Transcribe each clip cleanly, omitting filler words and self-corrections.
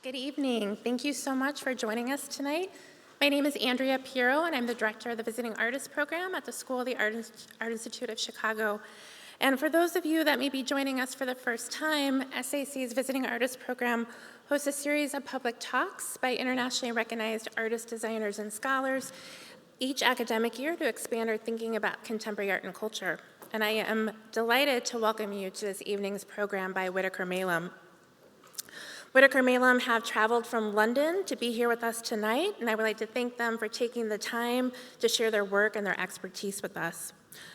Good evening. Thank you so much for joining us tonight. My name is Andrea Piero, and I'm the director of the Visiting Artists Program at the School of the Art Institute of Chicago. And for those of you that may be joining us for the first time, SAC's Visiting Artists Program hosts a series of public talks by internationally recognized artists, designers, and scholars each academic year to expand our thinking about contemporary art and culture. And I am delighted to welcome you to this evening's program by Whitaker Maylam. Whitaker Maylam have traveled from London to be here with us tonight, and I would like to thank them for taking the time to share their work and their expertise with us.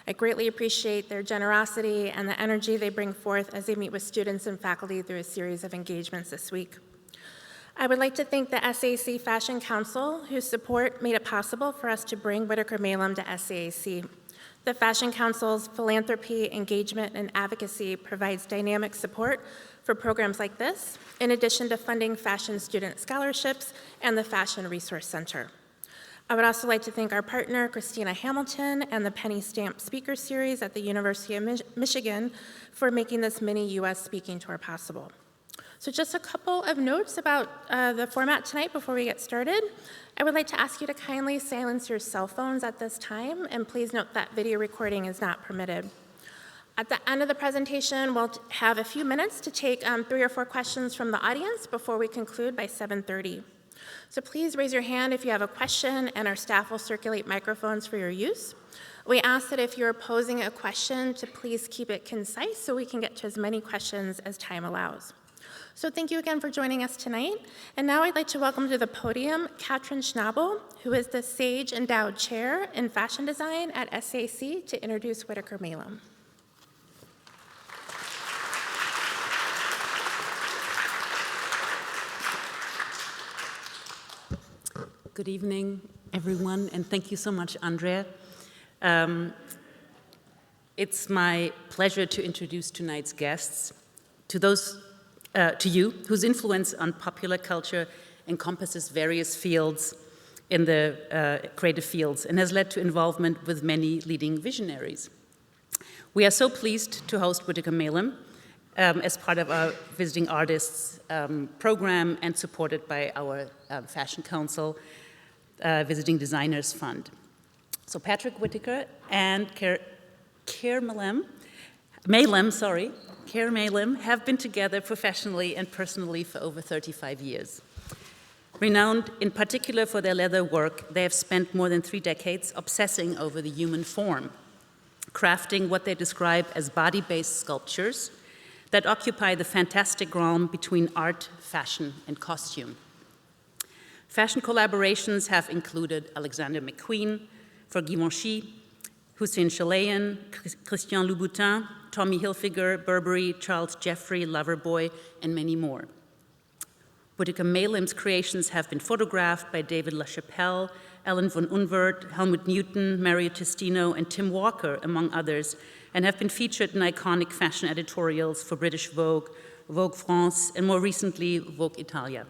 I greatly appreciate their generosity and the energy they bring forth as they meet with students and faculty through a series of engagements this week. I would like to thank the SAC Fashion Council, whose support made it possible for us to bring Whitaker Maylam to SAC. The Fashion Council's philanthropy, engagement, and advocacy provides dynamic support for programs like this, in addition to funding fashion student scholarships and the Fashion Resource Center. I would also like to thank our partner, Christina Hamilton, and the Penny Stamp Speaker Series at the University of Michigan for making this mini US speaking tour possible. So just a couple of notes about the format tonight before we get started. I would like to ask you to kindly silence your cell phones at this time, and please note that video recording is not permitted. At the end of the presentation, we'll have a few minutes to take 3 or 4 questions from the audience before we conclude by 7:30. So please raise your hand if you have a question, and our staff will circulate microphones for your use. We ask that if you're posing a question to please keep it concise so we can get to as many questions as time allows. So thank you again for joining us tonight. And now I'd like to welcome to the podium Katrin Schnabel, who is the Sage Endowed Chair in Fashion Design at SAC, to introduce Whitaker Maylam. Good evening, everyone, and thank you so much, Andrea. It's my pleasure to introduce tonight's guests to you, whose influence on popular culture encompasses various fields in the creative fields and has led to involvement with many leading visionaries. We are so pleased to host Whitaker Maylam as part of our Visiting Artists program and supported by our Fashion Council Visiting Designers Fund. So Patrick Whitaker and Keir Maylam have been together professionally and personally for over 35 years. Renowned in particular for their leather work, they have spent more than 3 decades obsessing over the human form, crafting what they describe as body-based sculptures that occupy the fantastic realm between art, fashion, and costume. Fashion collaborations have included Alexander McQueen for Givenchy, Hussein Chalayan, Christian Louboutin, Tommy Hilfiger, Burberry, Charles Jeffrey, Loverboy, and many more. Whitaker Maylam's creations have been photographed by David LaChapelle, Ellen von Unwert, Helmut Newton, Mario Testino, and Tim Walker, among others, and have been featured in iconic fashion editorials for British Vogue, Vogue France, and more recently, Vogue Italia.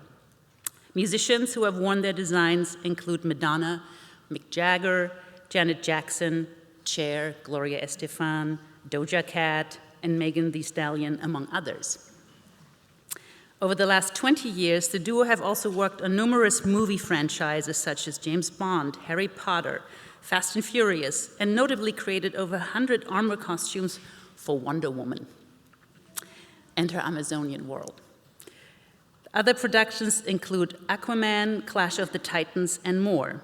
Musicians who have worn their designs include Madonna, Mick Jagger, Janet Jackson, Cher, Gloria Estefan, Doja Cat, and Megan Thee Stallion, among others. Over the last 20 years, the duo have also worked on numerous movie franchises such as James Bond, Harry Potter, Fast and Furious, and notably created over 100 armor costumes for Wonder Woman and her Amazonian world. Other productions include Aquaman, Clash of the Titans, and more.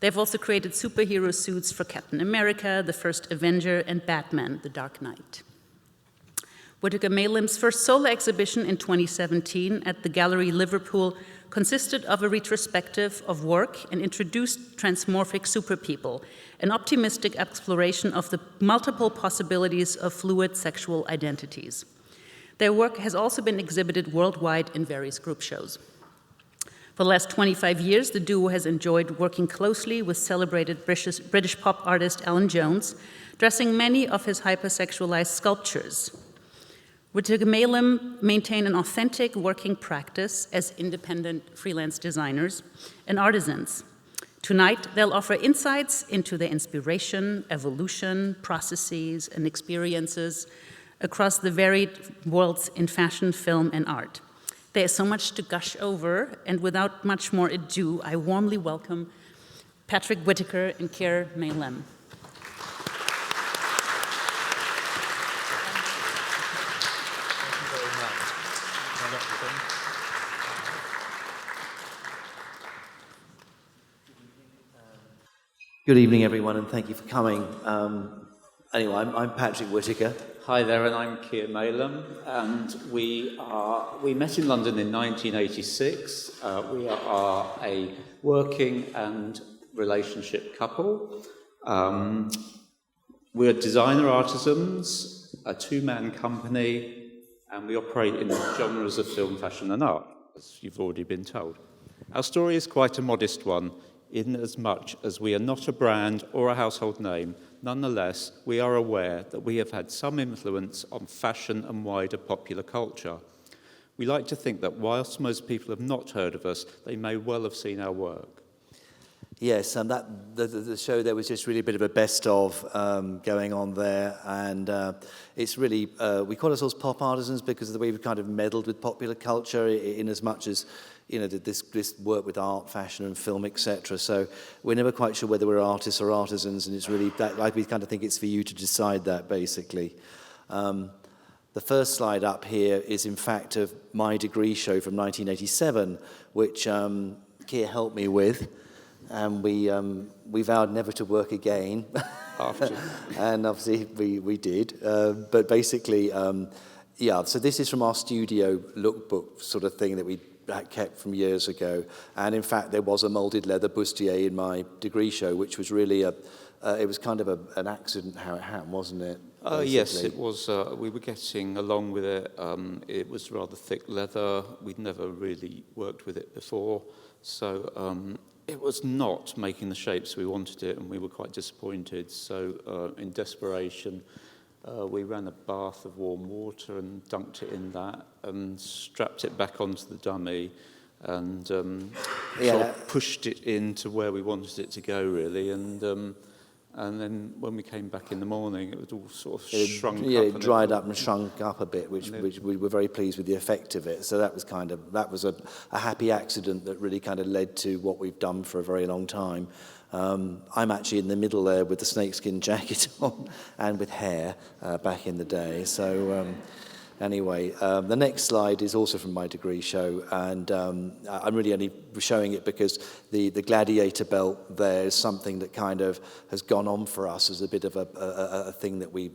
They've also created superhero suits for Captain America, the first Avenger, and Batman, The Dark Knight. Whitaker Maylam's first solo exhibition in 2017 at the Gallery Liverpool consisted of a retrospective of work and introduced transmorphic superpeople, an optimistic exploration of the multiple possibilities of fluid sexual identities. Their work has also been exhibited worldwide in various group shows. For the last 25 years, the duo has enjoyed working closely with celebrated British pop artist Alan Jones, dressing many of his hypersexualized sculptures. Whitaker Maylam maintain an authentic working practice as independent freelance designers and artisans. Tonight, they'll offer insights into their inspiration, evolution, processes, and experiences across the varied worlds in fashion, film, and art. There is so much to gush over, and without much more ado, I warmly welcome Patrick Whitaker and Keir May-Lem. Good evening, everyone, and thank you for coming. Anyway, I'm Patrick Whitaker. Hi there, and I'm Keir May-Lem, and we met in London in 1986. We are a working and relationship couple. We're designer artisans, a two-man company, and we operate in the genres of film, fashion, and art, as you've already been told. Our story is quite a modest one, in as much as we are not a brand or a household name. Nonetheless, we are aware that we have had some influence on fashion and wider popular culture. We like to think that whilst most people have not heard of us, they may well have seen our work. Yes, and the show there was just really a bit of a best of going on there, and it's really we call ourselves pop artisans because of the way we've kind of meddled with popular culture in as much as this work with art, fashion, and film, etc. So we're never quite sure whether we're artists or artisans, and it's really that, like we kind of think it's for you to decide that, basically. The first slide up here is, in fact, of my degree show from 1987, which Keir helped me with, and we vowed never to work again. After. And obviously we did. But basically, yeah, so this is from our studio lookbook sort of thing that we kept from years ago. And in fact, there was a molded leather bustier in my degree show, which was really it was kind of an accident how it happened, wasn't it? Yes, it was. We were getting along with it. It was rather thick leather. We'd never really worked with it before. So it was not making the shapes we wanted it, and we were quite disappointed. So in desperation, we ran a bath of warm water and dunked it in that and strapped it back onto the dummy and sort of pushed it into where we wanted it to go, really. And then when we came back in the morning, it was all sort of shrunk up. Yeah, it dried up and shrunk up a bit, which we were very pleased with the effect of it. So that was a happy accident that really kind of led to what we've done for a very long time. I'm actually in the middle there with the snakeskin jacket on and with hair back in the day. So anyway, the next slide is also from my degree show, and I'm really only showing it because the gladiator belt there is something that kind of has gone on for us as a bit of a thing that we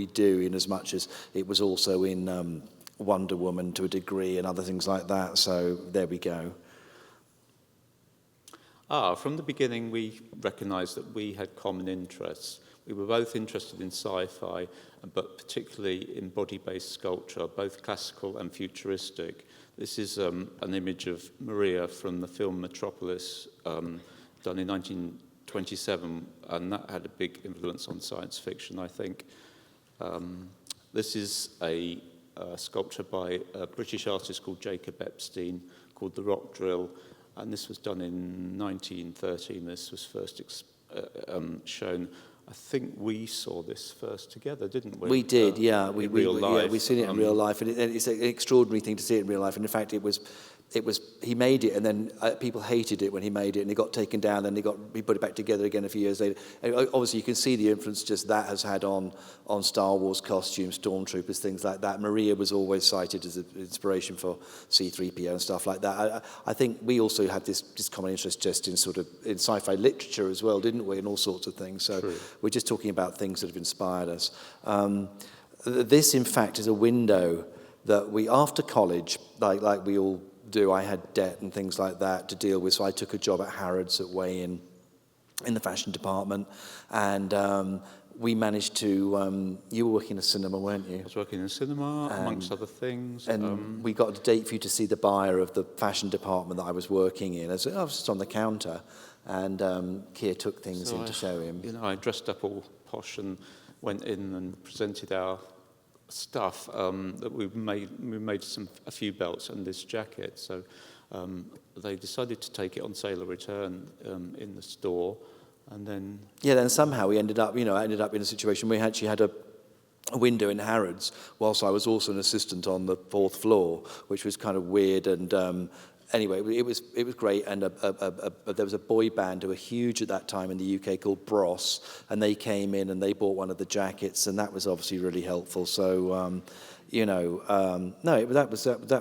do, in as much as it was also in Wonder Woman to a degree and other things like that. So there we go. From the beginning, we recognised that we had common interests. We were both interested in sci-fi, but particularly in body-based sculpture, both classical and futuristic. This is an image of Maria from the film Metropolis, done in 1927, and that had a big influence on science fiction, I think. This is a sculpture by a British artist called Jacob Epstein, called The Rock Drill, and this was done in 1913. This was first shown. I think we saw this first together, didn't we? We did, yeah. In real life. Yeah, we've seen it in real life, and it's an extraordinary thing to see it in real life. And in fact, he made it, and then people hated it when he made it, and it got taken down, and he put it back together again a few years later. And obviously, you can see the influence just that has had on Star Wars costumes, stormtroopers, things like that. Maria was always cited as an inspiration for C-3PO and stuff like that. I think we also had this common interest just in in sci-fi literature as well, didn't we, and all sorts of things. So True. We're just talking about things that have inspired us. This, in fact, is a window that we, after college, like we all do, I had debt and things like that to deal with, so I took a job at Harrods at Way in the fashion department, and we managed to, you were working in a cinema, weren't you? I was working in cinema, amongst other things. And we got a date for you to see the buyer of the fashion department that I was working in. I was just on the counter, and Keir took things in to show him. I dressed up all posh and went in and presented our stuff that we made a few belts and this jacket. So they decided to take it on sale or return in the store, and then then somehow we ended up in a situation where we actually had a window in Harrods, whilst I was also an assistant on the 4th floor, which was kind of weird. And anyway, it was great. And there was a boy band who were huge at that time in the UK called Bros, and they came in and they bought one of the jackets, and that was obviously really helpful. So, that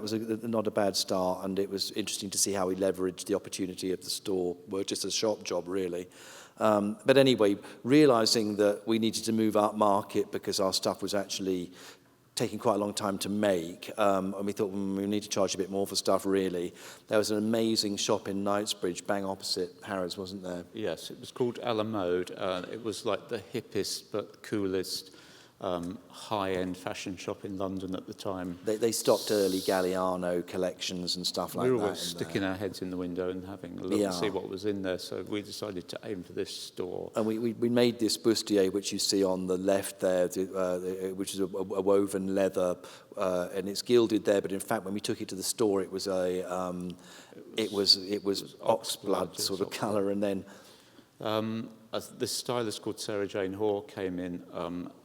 was not a bad start, and it was interesting to see how we leveraged the opportunity of the store, well, just a shop job really. But anyway, realizing that we needed to move up market because our stuff was actually taking quite a long time to make, and we thought we need to charge a bit more for stuff really. There was an amazing shop in Knightsbridge, bang opposite Harrods, wasn't there? Yes, it was called A La Mode. It was like the hippest but coolest high-end fashion shop in London at the time. They stocked early Galliano collections and stuff like that. We were always sticking our heads in the window and having a look and see what was in there, so we decided to aim for this store. And we made this bustier, which you see on the left there, which is a woven leather, and it's gilded there, but in fact when we took it to the store it was it was oxblood sort of colour, and then this stylist called Sarah Jane Hoare came in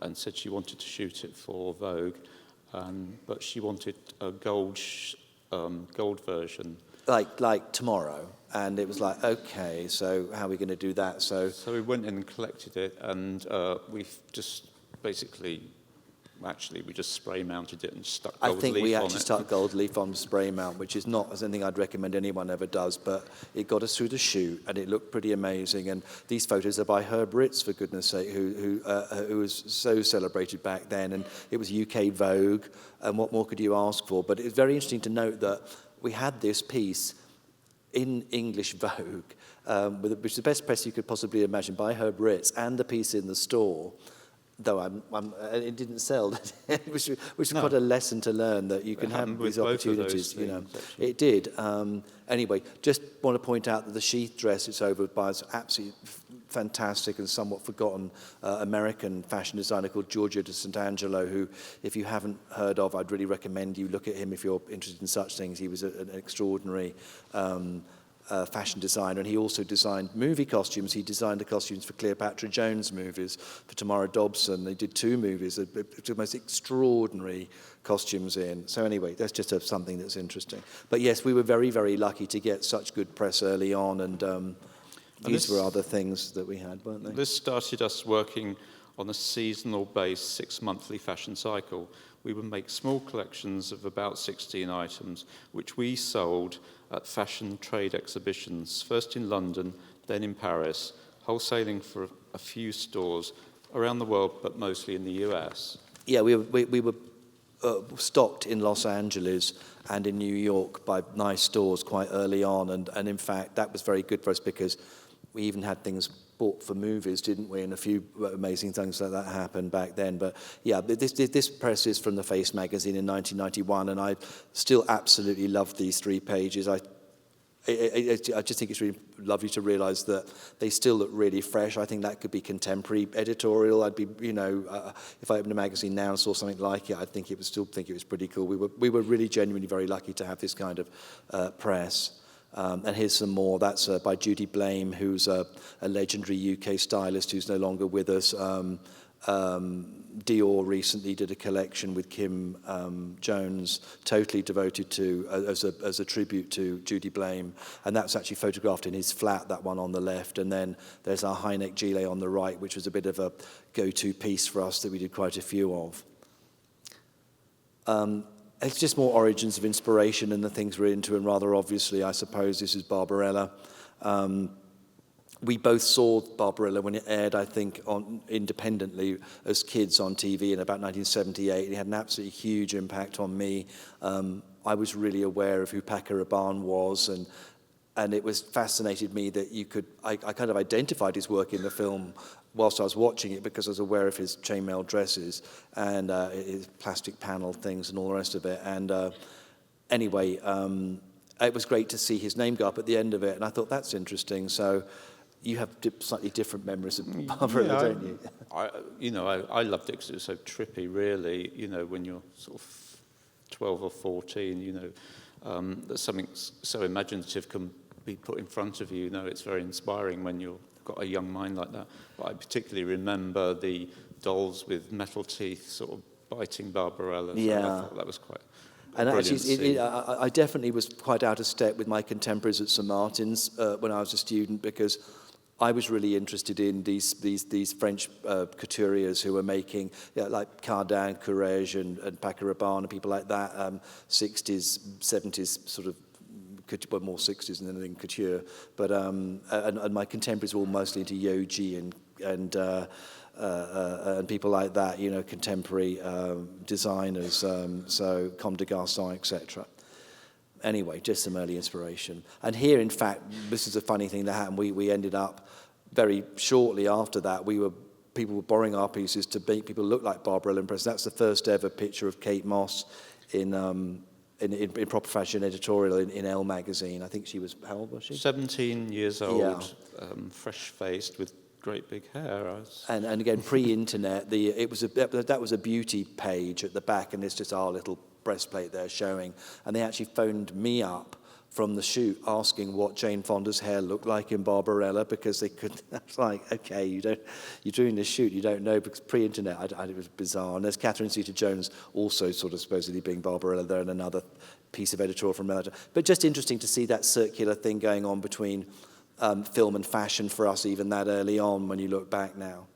and said she wanted to shoot it for Vogue, but she wanted a gold version. Like tomorrow, and it was like, okay, so how are we going to do that? So we went in and collected it, and we've just basically, we just spray mounted it and stuck gold leaf on it. I think we actually stuck gold leaf on spray mount, which is not anything I'd recommend anyone ever does, but it got us through the shoot and it looked pretty amazing. And these photos are by Herb Ritts, for goodness sake, who was so celebrated back then, and it was UK Vogue, and what more could you ask for? But it's very interesting to note that we had this piece in English Vogue, which is the best press you could possibly imagine, by Herb Ritts, and the piece in the store. Though it didn't sell, which was quite a lesson to learn, that you can have these opportunities. It did. Anyway, just want to point out that the sheath dress it's over by is absolutely fantastic and somewhat forgotten American fashion designer called Giorgio de Sant'Angelo, who, if you haven't heard of, I'd really recommend you look at him if you're interested in such things. He was an extraordinary fashion designer, and he also designed movie costumes. He designed the costumes for Cleopatra Jones movies, for Tamara Dobson. They did 2 movies, the most extraordinary costumes in. So anyway, that's just something that's interesting. But yes, we were very, very lucky to get such good press early on, and these were other things that we had, weren't they? This started us working on a seasonal based 6-monthly fashion cycle. We would make small collections of about 16 items, which we sold at fashion trade exhibitions, first in London, then in Paris, wholesaling for a few stores around the world, but mostly in the US. Yeah, we were stocked in Los Angeles and in New York by nice stores quite early on, and in fact that was very good for us because we even had things bought for movies, didn't we? And a few amazing things like that happened back then. But yeah, this press is from the Face magazine in 1991, and I still absolutely love these 3 pages. I just think it's really lovely to realise that they still look really fresh. I think that could be contemporary editorial. I'd be, if I opened a magazine now and saw something like it, I'd still think it was pretty cool. We were really genuinely very lucky to have this kind of press. And here's some more. That's by Judy Blame, who's a legendary UK stylist who's no longer with us. Dior recently did a collection with Kim Jones, totally devoted to, as a tribute to Judy Blame. And that's actually photographed in his flat, that one on the left. And then there's our high neck gilet on the right, which was a bit of a go-to piece for us that we did quite a few of. It's just more origins of inspiration and the things we're into, and rather obviously, I suppose, this is Barbarella. We both saw Barbarella when it aired, I think, independently as kids on TV in about 1978. It had an absolutely huge impact on me. I was really aware of who Paco Rabanne was, and it was fascinated me that I kind of identified his work in the film whilst I was watching it because I was aware of his chainmail dresses and his plastic panel things and all the rest of it. And anyway, it was great to see his name go up at the end of it, and I thought, that's interesting. So you have slightly different memories of Barbarella, don't you? I loved it because it was so trippy, really. When you're sort of 12 or 14, that something so imaginative can be put in front of you. It's very inspiring when you've got a young mind like that. But I particularly remember the dolls with metal teeth sort of biting Barbarella. So Yeah. I thought that was quite a And brilliant actually, scene. I definitely was quite out of step with my contemporaries at St Martin's when I was a student, because I was really interested in these French couturiers who were making, like Cardin, Courrèges, and Paco Rabanne, and people like that, 60s, 70s sort of, well, more 60s than anything couture. But and my contemporaries were all mostly into Yohji and people like that, you know, contemporary designers, so Comme des Garçons, etc. Anyway, just some early inspiration. And here, in fact, this is a funny thing that happened. We ended up very shortly after that. People were borrowing our pieces to make people look like Barbarella in press. That's the first ever picture of Kate Moss in proper fashion editorial in Elle magazine. I think she was, how old was she? 17 years old, fresh-faced with great big hair. And again, pre-internet, that was a beauty page at the back, and there's just our little breastplate there showing. And they actually phoned me up from the shoot asking what Jane Fonda's hair looked like in Barbarella, because they couldn't. I was like, okay, you're doing this shoot, you don't know, because pre-internet, it was bizarre. And there's Catherine Zeta-Jones also sort of supposedly being Barbarella there, and another piece of editorial from Melody. But just interesting to see that circular thing going on between film and fashion for us even that early on when you look back now.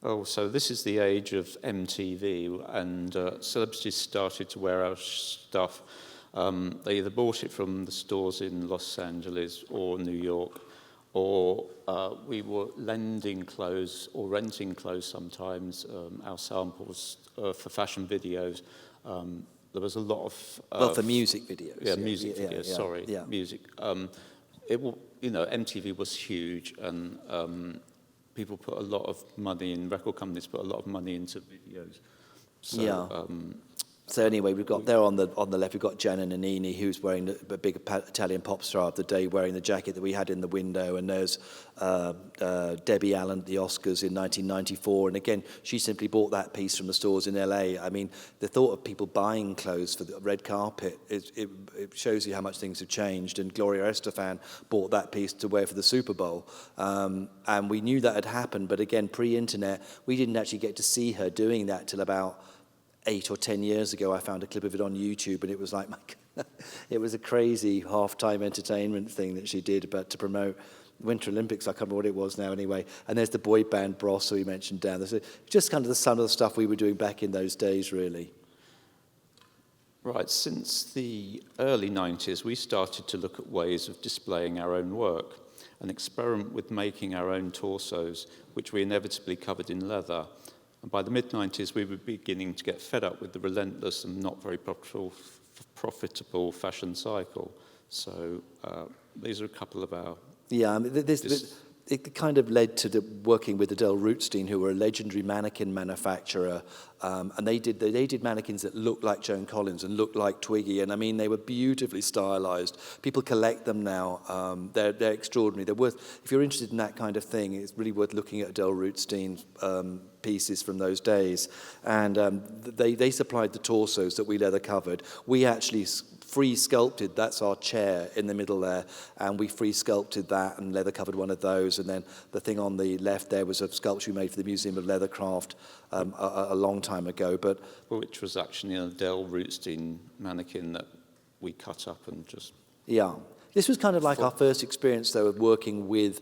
Oh, so this is the age of MTV, and celebrities started to wear our stuff. They either bought it from the stores in Los Angeles or New York, or we were lending clothes or renting clothes sometimes, our samples for fashion videos. There was a lot of... for music videos. Yeah, music videos, music. MTV was huge, and people put a lot of money in, record companies put a lot of money into videos. So, So anyway, we've got there on the left, we've got Gianna Nannini, who's wearing the big Italian pop star of the day, wearing the jacket that we had in the window. And there's Debbie Allen at the Oscars in 1994. And again, she simply bought that piece from the stores in LA. I mean, the thought of people buying clothes for the red carpet, it shows you how much things have changed. And Gloria Estefan bought that piece to wear for the Super Bowl. And we knew that had happened. But again, pre-internet, we didn't actually get to see her doing that till about 8 or 10 years ago. I found a clip of it on YouTube, and it was like, it was a crazy halftime entertainment thing that she did, but to promote Winter Olympics. I can't remember what it was now anyway. And there's the boy band Bros, who we mentioned down there. So just kind of some of the stuff we were doing back in those days, really. Right, since the early 90s, we started to look at ways of displaying our own work and experiment with making our own torsos, which we inevitably covered in leather. And by the mid-90s, we were beginning to get fed up with the relentless and not very profitable fashion cycle. So these are a couple of our... Yeah, I mean, it kind of led to working with Adele Rootstein, who were a legendary mannequin manufacturer, and they did mannequins that looked like Joan Collins and looked like Twiggy, and I mean they were beautifully stylized. People collect them now. They're extraordinary. They're worth. If you're interested in that kind of thing, it's really worth looking at Adele Rootstein's pieces from those days. And they supplied the torsos that we leather covered. We actually free sculpted, that's our chair in the middle there, and we free sculpted that and leather covered one of those. And then the thing on the left there was a sculpture we made for the Museum of Leathercraft a long time ago. But which was actually an Adele Rootstein mannequin that we cut up and just... Yeah. This was kind of like our first experience, though, of working with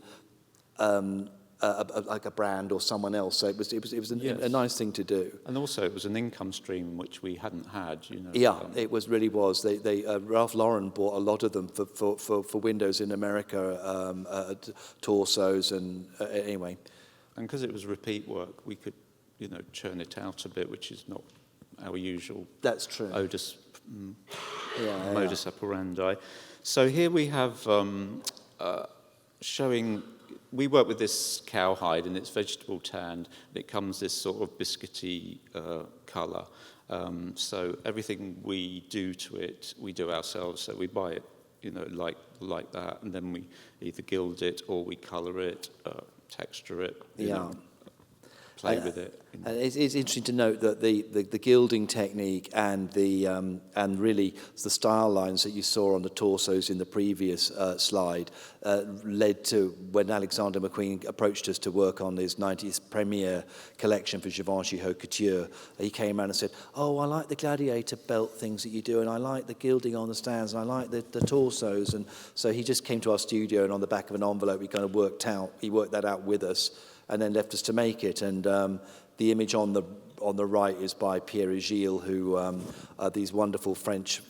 like a brand or someone else. So it was a nice thing to do. And also it was an income stream which we hadn't had, you know. Yeah, it really was. They Ralph Lauren bought a lot of them for windows in America, torsos, and anyway. And because it was repeat work, we could, you know, churn it out a bit, which is not our usual... That's true. Modus operandi. So here we have showing... We work with this cowhide, and it's vegetable tanned. It comes this sort of biscuity colour. So everything we do to it, we do ourselves. So we buy it, you know, like that, and then we either gild it or we colour it, texture it. You know. play with it. And it's interesting to note that the gilding technique and and really the style lines that you saw on the torsos in the previous slide led to when Alexander McQueen approached us to work on his 90th premiere collection for Givenchy Haute Couture. He came around and said, "Oh, I like the gladiator belt things that you do, and I like the gilding on the stands, and I like the torsos." And so he just came to our studio, and on the back of an envelope, he worked that out with us, and then left us to make it. And the image on the right is by Pierre and Gilles, who are these wonderful French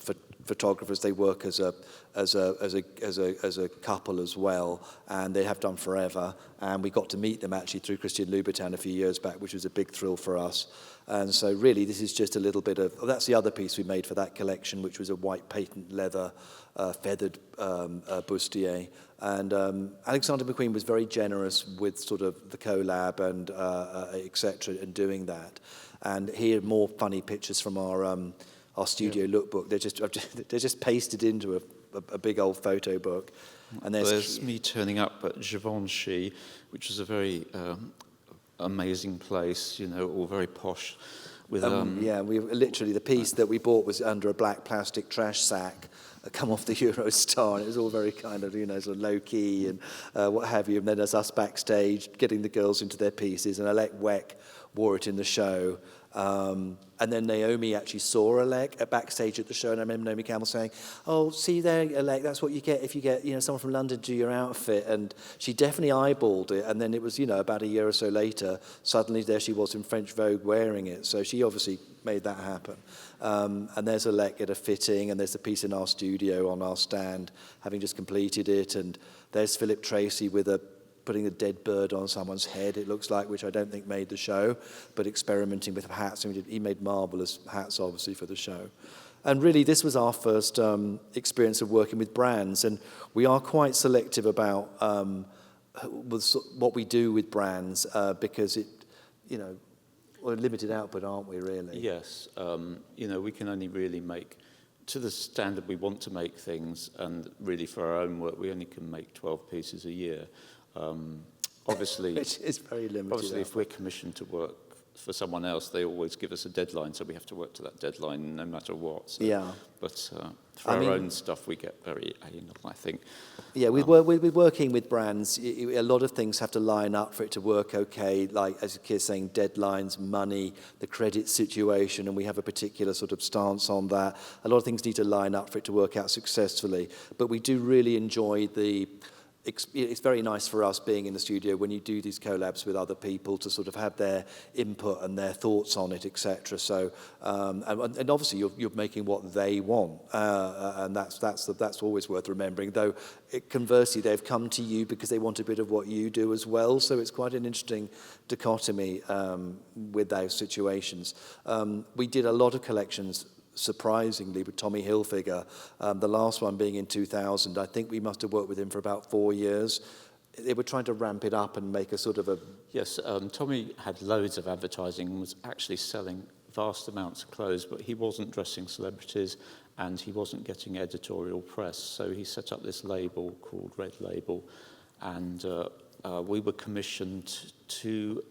photographers. They work as a couple as well, and they have done forever. And we got to meet them actually through Christian Louboutin a few years back, which was a big thrill for us. And so really, this is just a little bit of. That's the other piece we made for that collection, which was a white patent leather feathered bustier. And Alexander McQueen was very generous with sort of the collab and etc. in doing that. And here are more funny pictures from our studio lookbook. They're just pasted into a big old photo book. And there's me turning up at Givenchy, which is a very amazing place, all very posh. With we literally the piece that we bought was under a black plastic trash sack, come off the Eurostar, and it was all very kind of sort of low key and what have you. And then there's us backstage getting the girls into their pieces, and Alec Weck wore it in the show. And then Naomi actually saw Alec at backstage at the show, and I remember Naomi Campbell saying, "Oh, see there, Alec, that's what you get if you get someone from London to do your outfit." And she definitely eyeballed it, and then it was about a year or so later, suddenly there she was in French Vogue wearing it. So she obviously made that happen. And there's Alec at a fitting, and there's a piece in our studio on our stand, having just completed it, and there's Philip Tracy with putting a dead bird on someone's head, it looks like, which I don't think made the show, but experimenting with hats. He made marvellous hats, obviously, for the show. And really, this was our first experience of working with brands, and we are quite selective about what we do with brands because we're limited output, aren't we, really? Yes. We can only really make, to the standard we want to make things, and really for our own work, we only can make 12 pieces a year. Obviously, which is very limited. Obviously, if we're commissioned to work for someone else, they always give us a deadline, so we have to work to that deadline no matter what. So, yeah. But for our own stuff, we get very anal, I think. Yeah, we're working with brands. A lot of things have to line up for it to work okay, like, as Keir's saying, deadlines, money, the credit situation, and we have a particular sort of stance on that. A lot of things need to line up for it to work out successfully. But we do really enjoy it's very nice for us being in the studio when you do these collabs with other people to sort of have their input and their thoughts on it, etc. So, and obviously you're making what they want, and that's always worth remembering. Though conversely, they've come to you because they want a bit of what you do as well. So it's quite an interesting dichotomy with those situations. We did a lot of collections, surprisingly, with Tommy Hilfiger, the last one being in 2000. I think we must have worked with him for about 4 years. They were trying to ramp it up and make a sort of a... Yes, Tommy had loads of advertising and was actually selling vast amounts of clothes, but he wasn't dressing celebrities and he wasn't getting editorial press. So he set up this label called Red Label, and we were commissioned to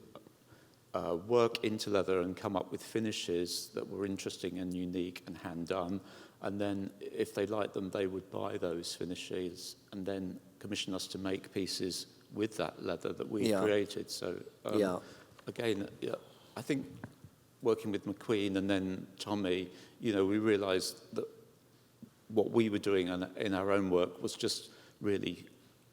work into leather and come up with finishes that were interesting and unique and hand-done. And then if they liked them, they would buy those finishes and then commission us to make pieces with that leather that we created. So again, I think working with McQueen and then Tommy, we realized that what we were doing in our own work was just really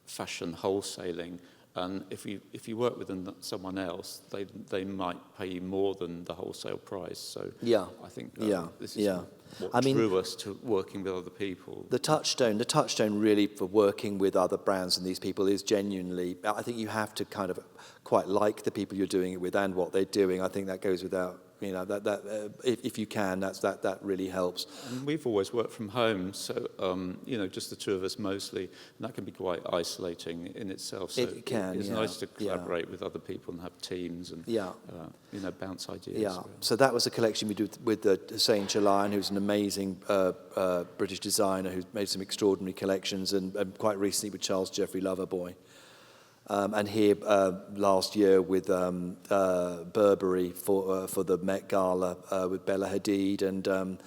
fashion wholesaling. And if you work with someone else, they might pay you more than the wholesale price. So I think this is what drew us to working with other people. The touchstone really for working with other brands and these people is genuinely, I think you have to kind of quite like the people you're doing it with and what they're doing. I think that goes without, if you can, that really helps. And we've always worked from home, so just the two of us mostly, and that can be quite isolating in itself. So it can. It's nice to collaborate with other people and have teams and bounce ideas. Yeah. Really. So that was a collection we did with Hussein Chalayan, who's an amazing British designer who's made some extraordinary collections, and quite recently with Charles Jeffrey Loverboy. and here last year with Burberry for the Met Gala with Bella Hadid, and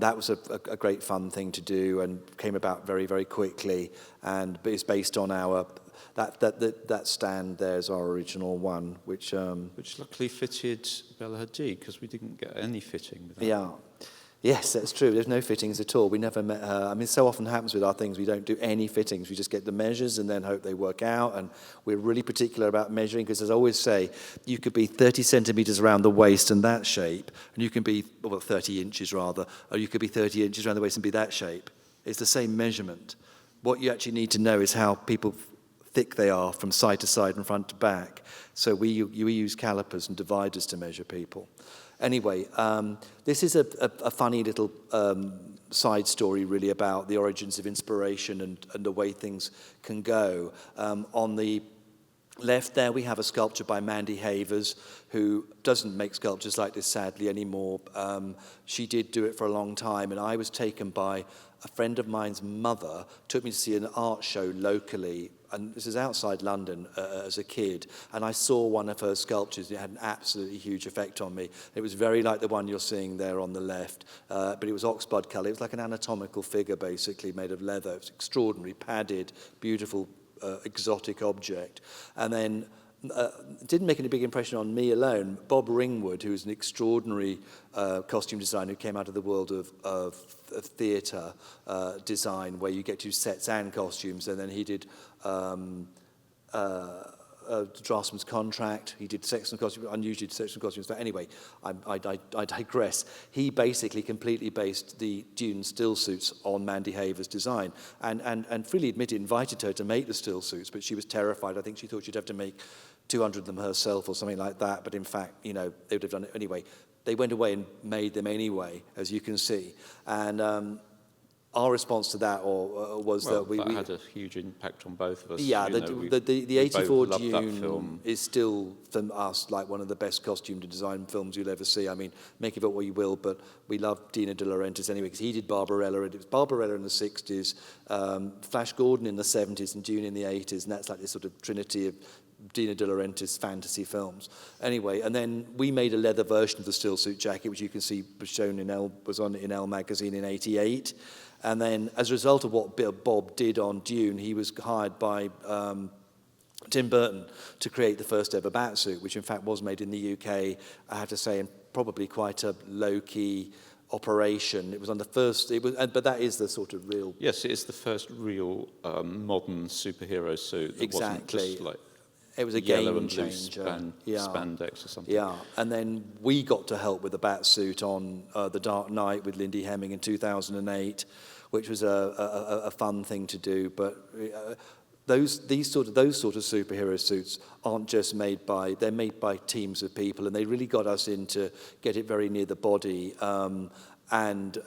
that was a great fun thing to do, and came about very, very quickly, and it's based on our that stand there is our original one, which luckily fitted Bella Hadid, because we didn't get any fitting with that. yeah. Yes, that's true. There's no fittings at all. We never met her. I mean, so often happens with our things, we don't do any fittings. We just get the measures and then hope they work out. And we're really particular about measuring, because as I always say, you could be 30 centimeters around the waist and that shape, and you can be, well, 30 inches rather, or you could be 30 inches around the waist and be that shape. It's the same measurement. What you actually need to know is how thick they are from side to side and front to back. So we use calipers and dividers to measure people. Anyway, this is a funny little side story, really, about the origins of inspiration and the way things can go. On the left there, we have a sculpture by Mandy Havers, who doesn't make sculptures like this, sadly, anymore. She did do it for a long time, and I was taken by a friend of mine's mother, took me to see an art show locally, and this is outside London as a kid, and I saw one of her sculptures. It had an absolutely huge effect on me. It was very like the one you're seeing there on the left, but it was oxblood colour. It was like an anatomical figure, basically, made of leather. It was extraordinary, padded, beautiful, exotic object. And then it didn't make any big impression on me alone. Bob Ringwood, who is an extraordinary costume designer who came out of the world of theatre design, where you get to sets and costumes, and then he did Draftsman's Contract. He did Sexton costumes, unusually did Sexton costumes. But anyway, I digress. He basically completely based the Dune still suits on Mandy Havers' design, and freely admitted, invited her to make the still suits, but she was terrified. I think she thought she'd have to make 200 of them herself or something like that. But in fact, they would have done it anyway. They went away and made them anyway, as you can see. And our response to that was that we had a huge impact on both of us. Yeah, the 84 Dune is is still, for us, like one of the best costume design films you'll ever see. I mean, make of it what you will, but we love Dino De Laurentiis anyway, because he did Barbarella, and it was Barbarella in the 60s, Flash Gordon in the 70s, and Dune in the 80s, and that's like this sort of trinity of Dino De Laurentiis fantasy films. Anyway, and then we made a leather version of the still suit jacket, which you can see was shown was on in Elle magazine in '88. And then, as a result of what Bob did on Dune, he was hired by Tim Burton to create the first ever Batsuit, which in fact was made in the UK, I have to say, in probably quite a low-key operation. It was on the first, but that is the sort of real... Yes, it is the first real modern superhero suit. That exactly. Wasn't just like it was a game changer. Spandex or something. Yeah, and then we got to help with the Batsuit on The Dark Knight with Lindy Hemming in 2008, which was a fun thing to do. But those sort of superhero suits aren't just they're made by teams of people, and they really got us in to get it very near the body. And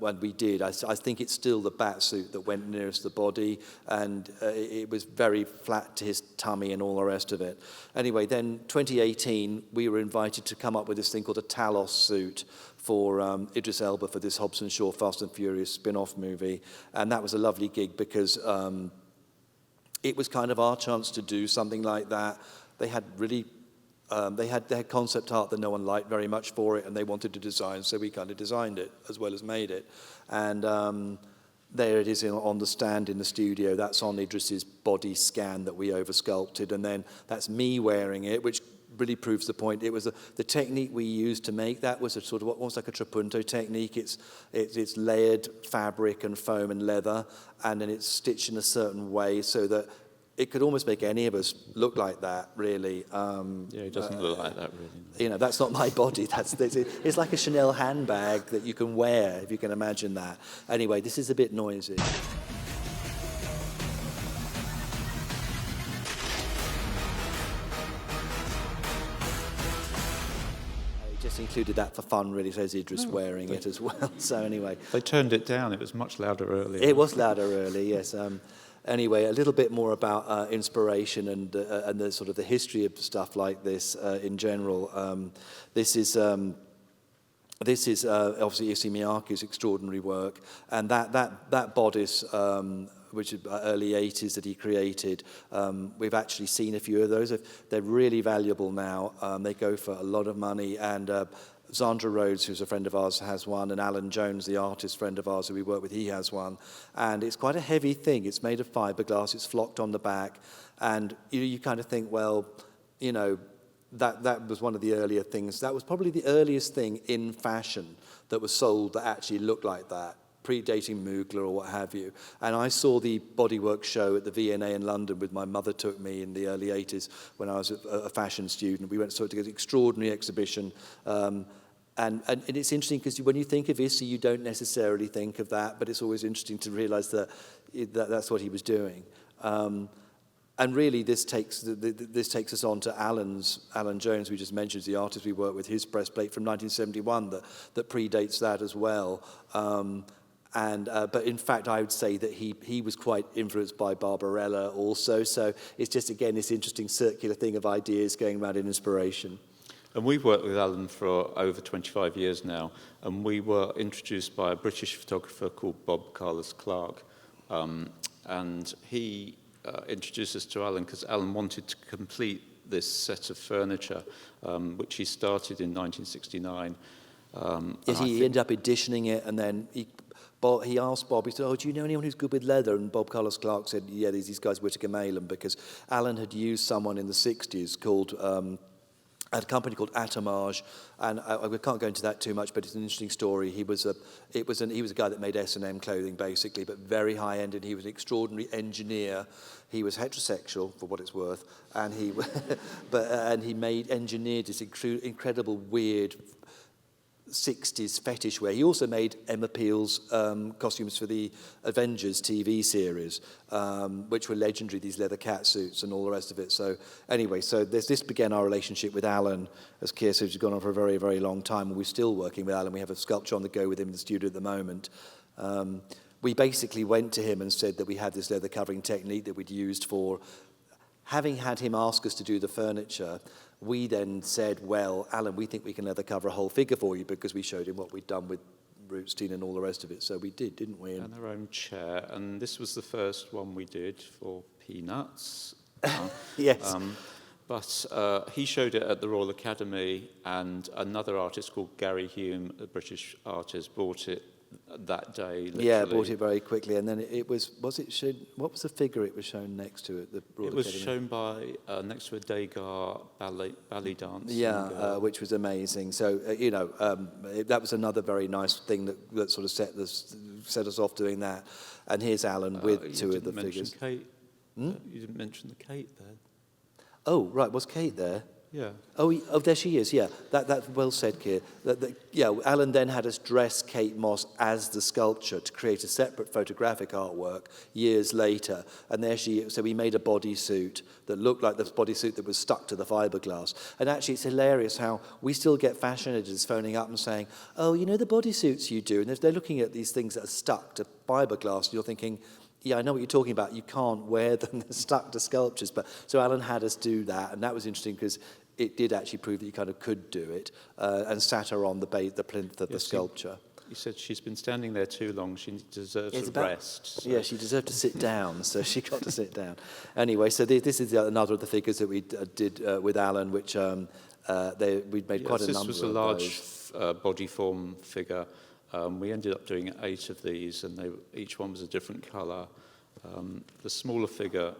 when we did, I think it's still the Batsuit that went nearest the body, and it was very flat to his tummy and all the rest of it. Anyway, then 2018, we were invited to come up with this thing called a Talos suit for Idris Elba for this Hobbs & Shaw Fast and Furious spin-off movie, and that was a lovely gig because it was kind of our chance to do something like that. They had really... They had concept art that no one liked very much for it, and they wanted to design, so we kind of designed it as well as made it. And there it is on the stand in the studio. That's on Idris's body scan that we oversculpted, and then that's me wearing it, which really proves the point. It was the technique we used to make that was a sort of almost like a trapunto technique. It's layered fabric and foam and leather, and then it's stitched in a certain way so that it could almost make any of us look like that, really. Yeah, it doesn't look like that, really. That's not my body. It's like a Chanel handbag that you can wear, if you can imagine that. Anyway, this is a bit noisy. I just included that for fun, really, so there's Idris wearing it as well. So anyway. They turned it down. It was much louder earlier. It was louder early, yes. Anyway, a little bit more about inspiration and the sort of the history of stuff like this in general. This is obviously Issey Miyake's extraordinary work, and that bodice which is early 80s that he created. We've actually seen a few of those. They're really valuable now. They go for a lot of money, and Zandra Rhodes, who's a friend of ours, has one, and Alan Jones, the artist friend of ours who we work with, he has one. And it's quite a heavy thing. It's made of fiberglass. It's flocked on the back. And you kind of think, well, you know, that was one of the earlier things. That was probably the earliest thing in fashion that was sold that actually looked like that, predating Mugler or what have you. And I saw the Bodywork show at the V&A in London with my mother took me in the early 80s when I was a fashion student. We went to an extraordinary exhibition. And it's interesting because when you think of Issy, you don't necessarily think of that, but it's always interesting to realize that that's what he was doing. And really, this takes us on to Alan Jones, we just mentioned, the artist we work with, his breastplate from 1971 that predates that as well. But in fact, I would say that he was quite influenced by Barbarella also. So it's just, again, this interesting circular thing of ideas going around in inspiration. And we've worked with Alan for over 25 years now, and we were introduced by a British photographer called Bob Carlos Clark. And he introduced us to Alan because Alan wanted to complete this set of furniture, which he started in 1969. Yes, he ended up editioning it, and then he asked Bob, he said, do you know anyone who's good with leather? And Bob Carlos Clark said, yeah, there's these guys, Whittaker Maylam, because Alan had used someone in the 60s called... at a company called Atomage, and we can't go into that too much, but it's an interesting story. He was a guy that made S&M clothing, basically, but very high-end, and he was an extraordinary engineer. He was heterosexual, for what it's worth, and he engineered this incredible, weird 60s fetish wear. He also made Emma Peel's costumes for the Avengers TV series, which were legendary, these leather cat suits and all the rest of it. So anyway, this began our relationship with Alan, as Keir said, has gone on for a very, very long time, and we're still working with Alan. We have a sculpture on the go with him in the studio at the moment. We basically went to him and said that we had this leather covering technique that we'd used for, having had him ask us to do the furniture. We then said, well, Alan, we think we can leather cover a whole figure for you, because we showed him what we'd done with Rootstein and all the rest of it. So we did, didn't we? And our own chair. And this was the first one we did for Peanuts. Yes. But he showed it at the Royal Academy, and another artist called Gary Hume, a British artist, bought it that day, literally. Yeah, bought it very quickly, and then it was it shown, what was the figure it was shown next to at the Royal It was Academy? shown by, next to a Degas ballet dance. Yeah, which was amazing. So, that was another very nice thing that sort of set us off doing that. And here's Alan with two of the figures. Kate. You didn't mention the Kate there. Oh, right, was Kate there? Yeah. Oh, there she is, yeah. That's well said, Keir. Alan then had us dress Kate Moss as the sculpture to create a separate photographic artwork years later. And there she is. So we made a bodysuit that looked like the bodysuit that was stuck to the fiberglass. And actually, it's hilarious how we still get fashion editors phoning up and saying, oh, you know the bodysuits you do? And they're looking at these things that are stuck to fiberglass, and you're thinking, yeah, I know what you're talking about. You can't wear them. They're stuck to sculptures. So Alan had us do that, and that was interesting because it did actually prove that you kind of could do it, and sat her on the plinth of the sculpture. You said she's been standing there too long. She deserves a rest. So. Yeah, she deserved to sit down, so she got to sit down. Anyway, so this is another of the figures that we did with Alan, which we'd made quite a number of those. This was a large body form figure. We ended up doing 8 of these, and each one was a different colour. The smaller figure,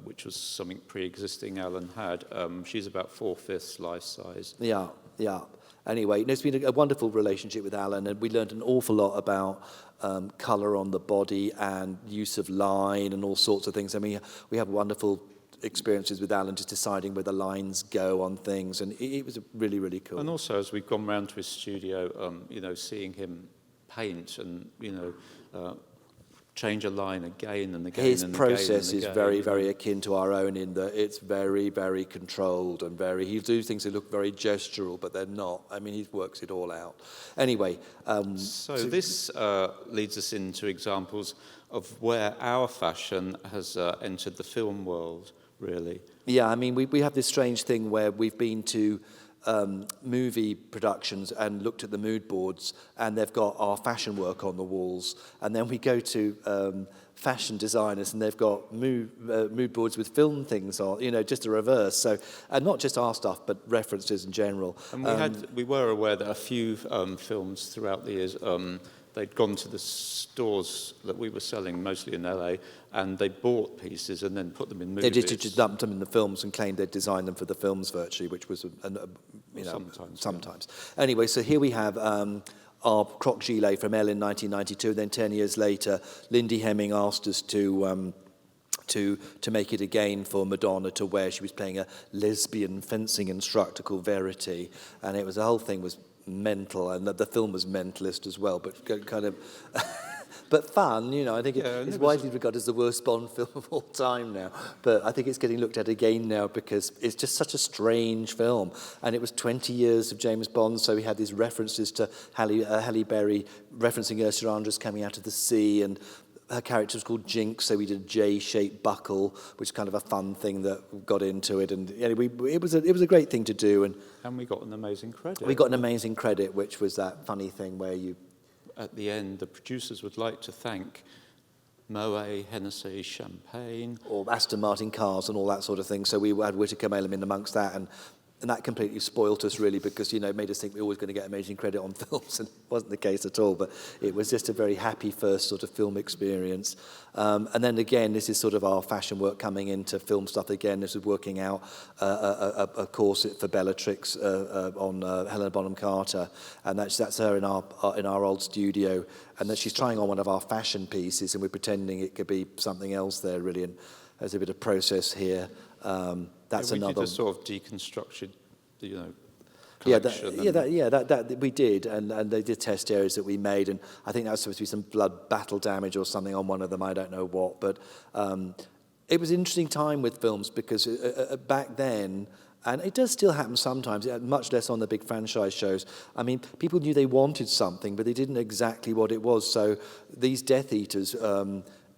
which was something pre-existing Alan had, she's about 4/5 life size. Yeah. Anyway, it's been a wonderful relationship with Alan, and we learned an awful lot about colour on the body and use of line and all sorts of things. I mean, we have wonderful experiences with Alan, just deciding where the lines go on things, and it was really, really cool. And also, as we've gone round to his studio, seeing him paint and, change a line again and again. His and process again is again. very, very akin to our own in that it's very, very controlled and he'll do things that look very gestural, but they're not. I mean, he works it all out. Anyway. This leads us into examples of where our fashion has entered the film world, really. Yeah, I mean, we have this strange thing where we've been to movie productions and looked at the mood boards, and they've got our fashion work on the walls. And then we go to fashion designers, and they've got mood boards with film things on, just a reverse. So, and not just our stuff, but references in general. And we were aware that a few films throughout the years, they'd gone to the stores that we were selling, mostly in LA, and they bought pieces and then put them in movies. They just dumped them in the films and claimed they'd designed them for the films virtually, which was, sometimes. Anyway, so here we have our croc gilet from Elle in 1992. Then 10 years later, Lindy Hemming asked us to make it again for Madonna to wear. She was playing a lesbian fencing instructor called Verity, and the whole thing was mental, and the film was mentalist as well, but kind of but fun. I think it's widely regarded as the worst Bond film of all time now, but I think it's getting looked at again now because it's just such a strange film, and it was 20 years of James Bond, so we had these references to Halle Berry referencing Ursula Andress coming out of the sea, and her character was called Jinx, so we did a J-shaped buckle, which is kind of a fun thing that got into it. And anyway, it was a great thing to do. And we got an amazing credit. We got an amazing credit, which was that funny thing where at the end, the producers would like to thank Moet, Hennessy, Champagne. Or Aston Martin cars and all that sort of thing. So we had Whittaker Malum in amongst that, and that completely spoilt us, really, because, it made us think we were always going to get amazing credit on films, and it wasn't the case at all. But it was just a very happy first sort of film experience. And then again, this is sort of our fashion work coming into film stuff again. This is working out a corset for Bellatrix on Helena Bonham Carter, and that's her in our old studio, and that she's trying on one of our fashion pieces, and we're pretending it could be something else there, really. And there's a bit of process here. That's we another. did a sort of deconstructed, collection. That we did, and they did test areas that we made, and I think that was supposed to be some blood battle damage or something on one of them. I don't know what, but it was an interesting time with films because back then. And it does still happen sometimes, much less on the big franchise shows. I mean, people knew they wanted something, but they didn't know exactly what it was. So these Death Eaters,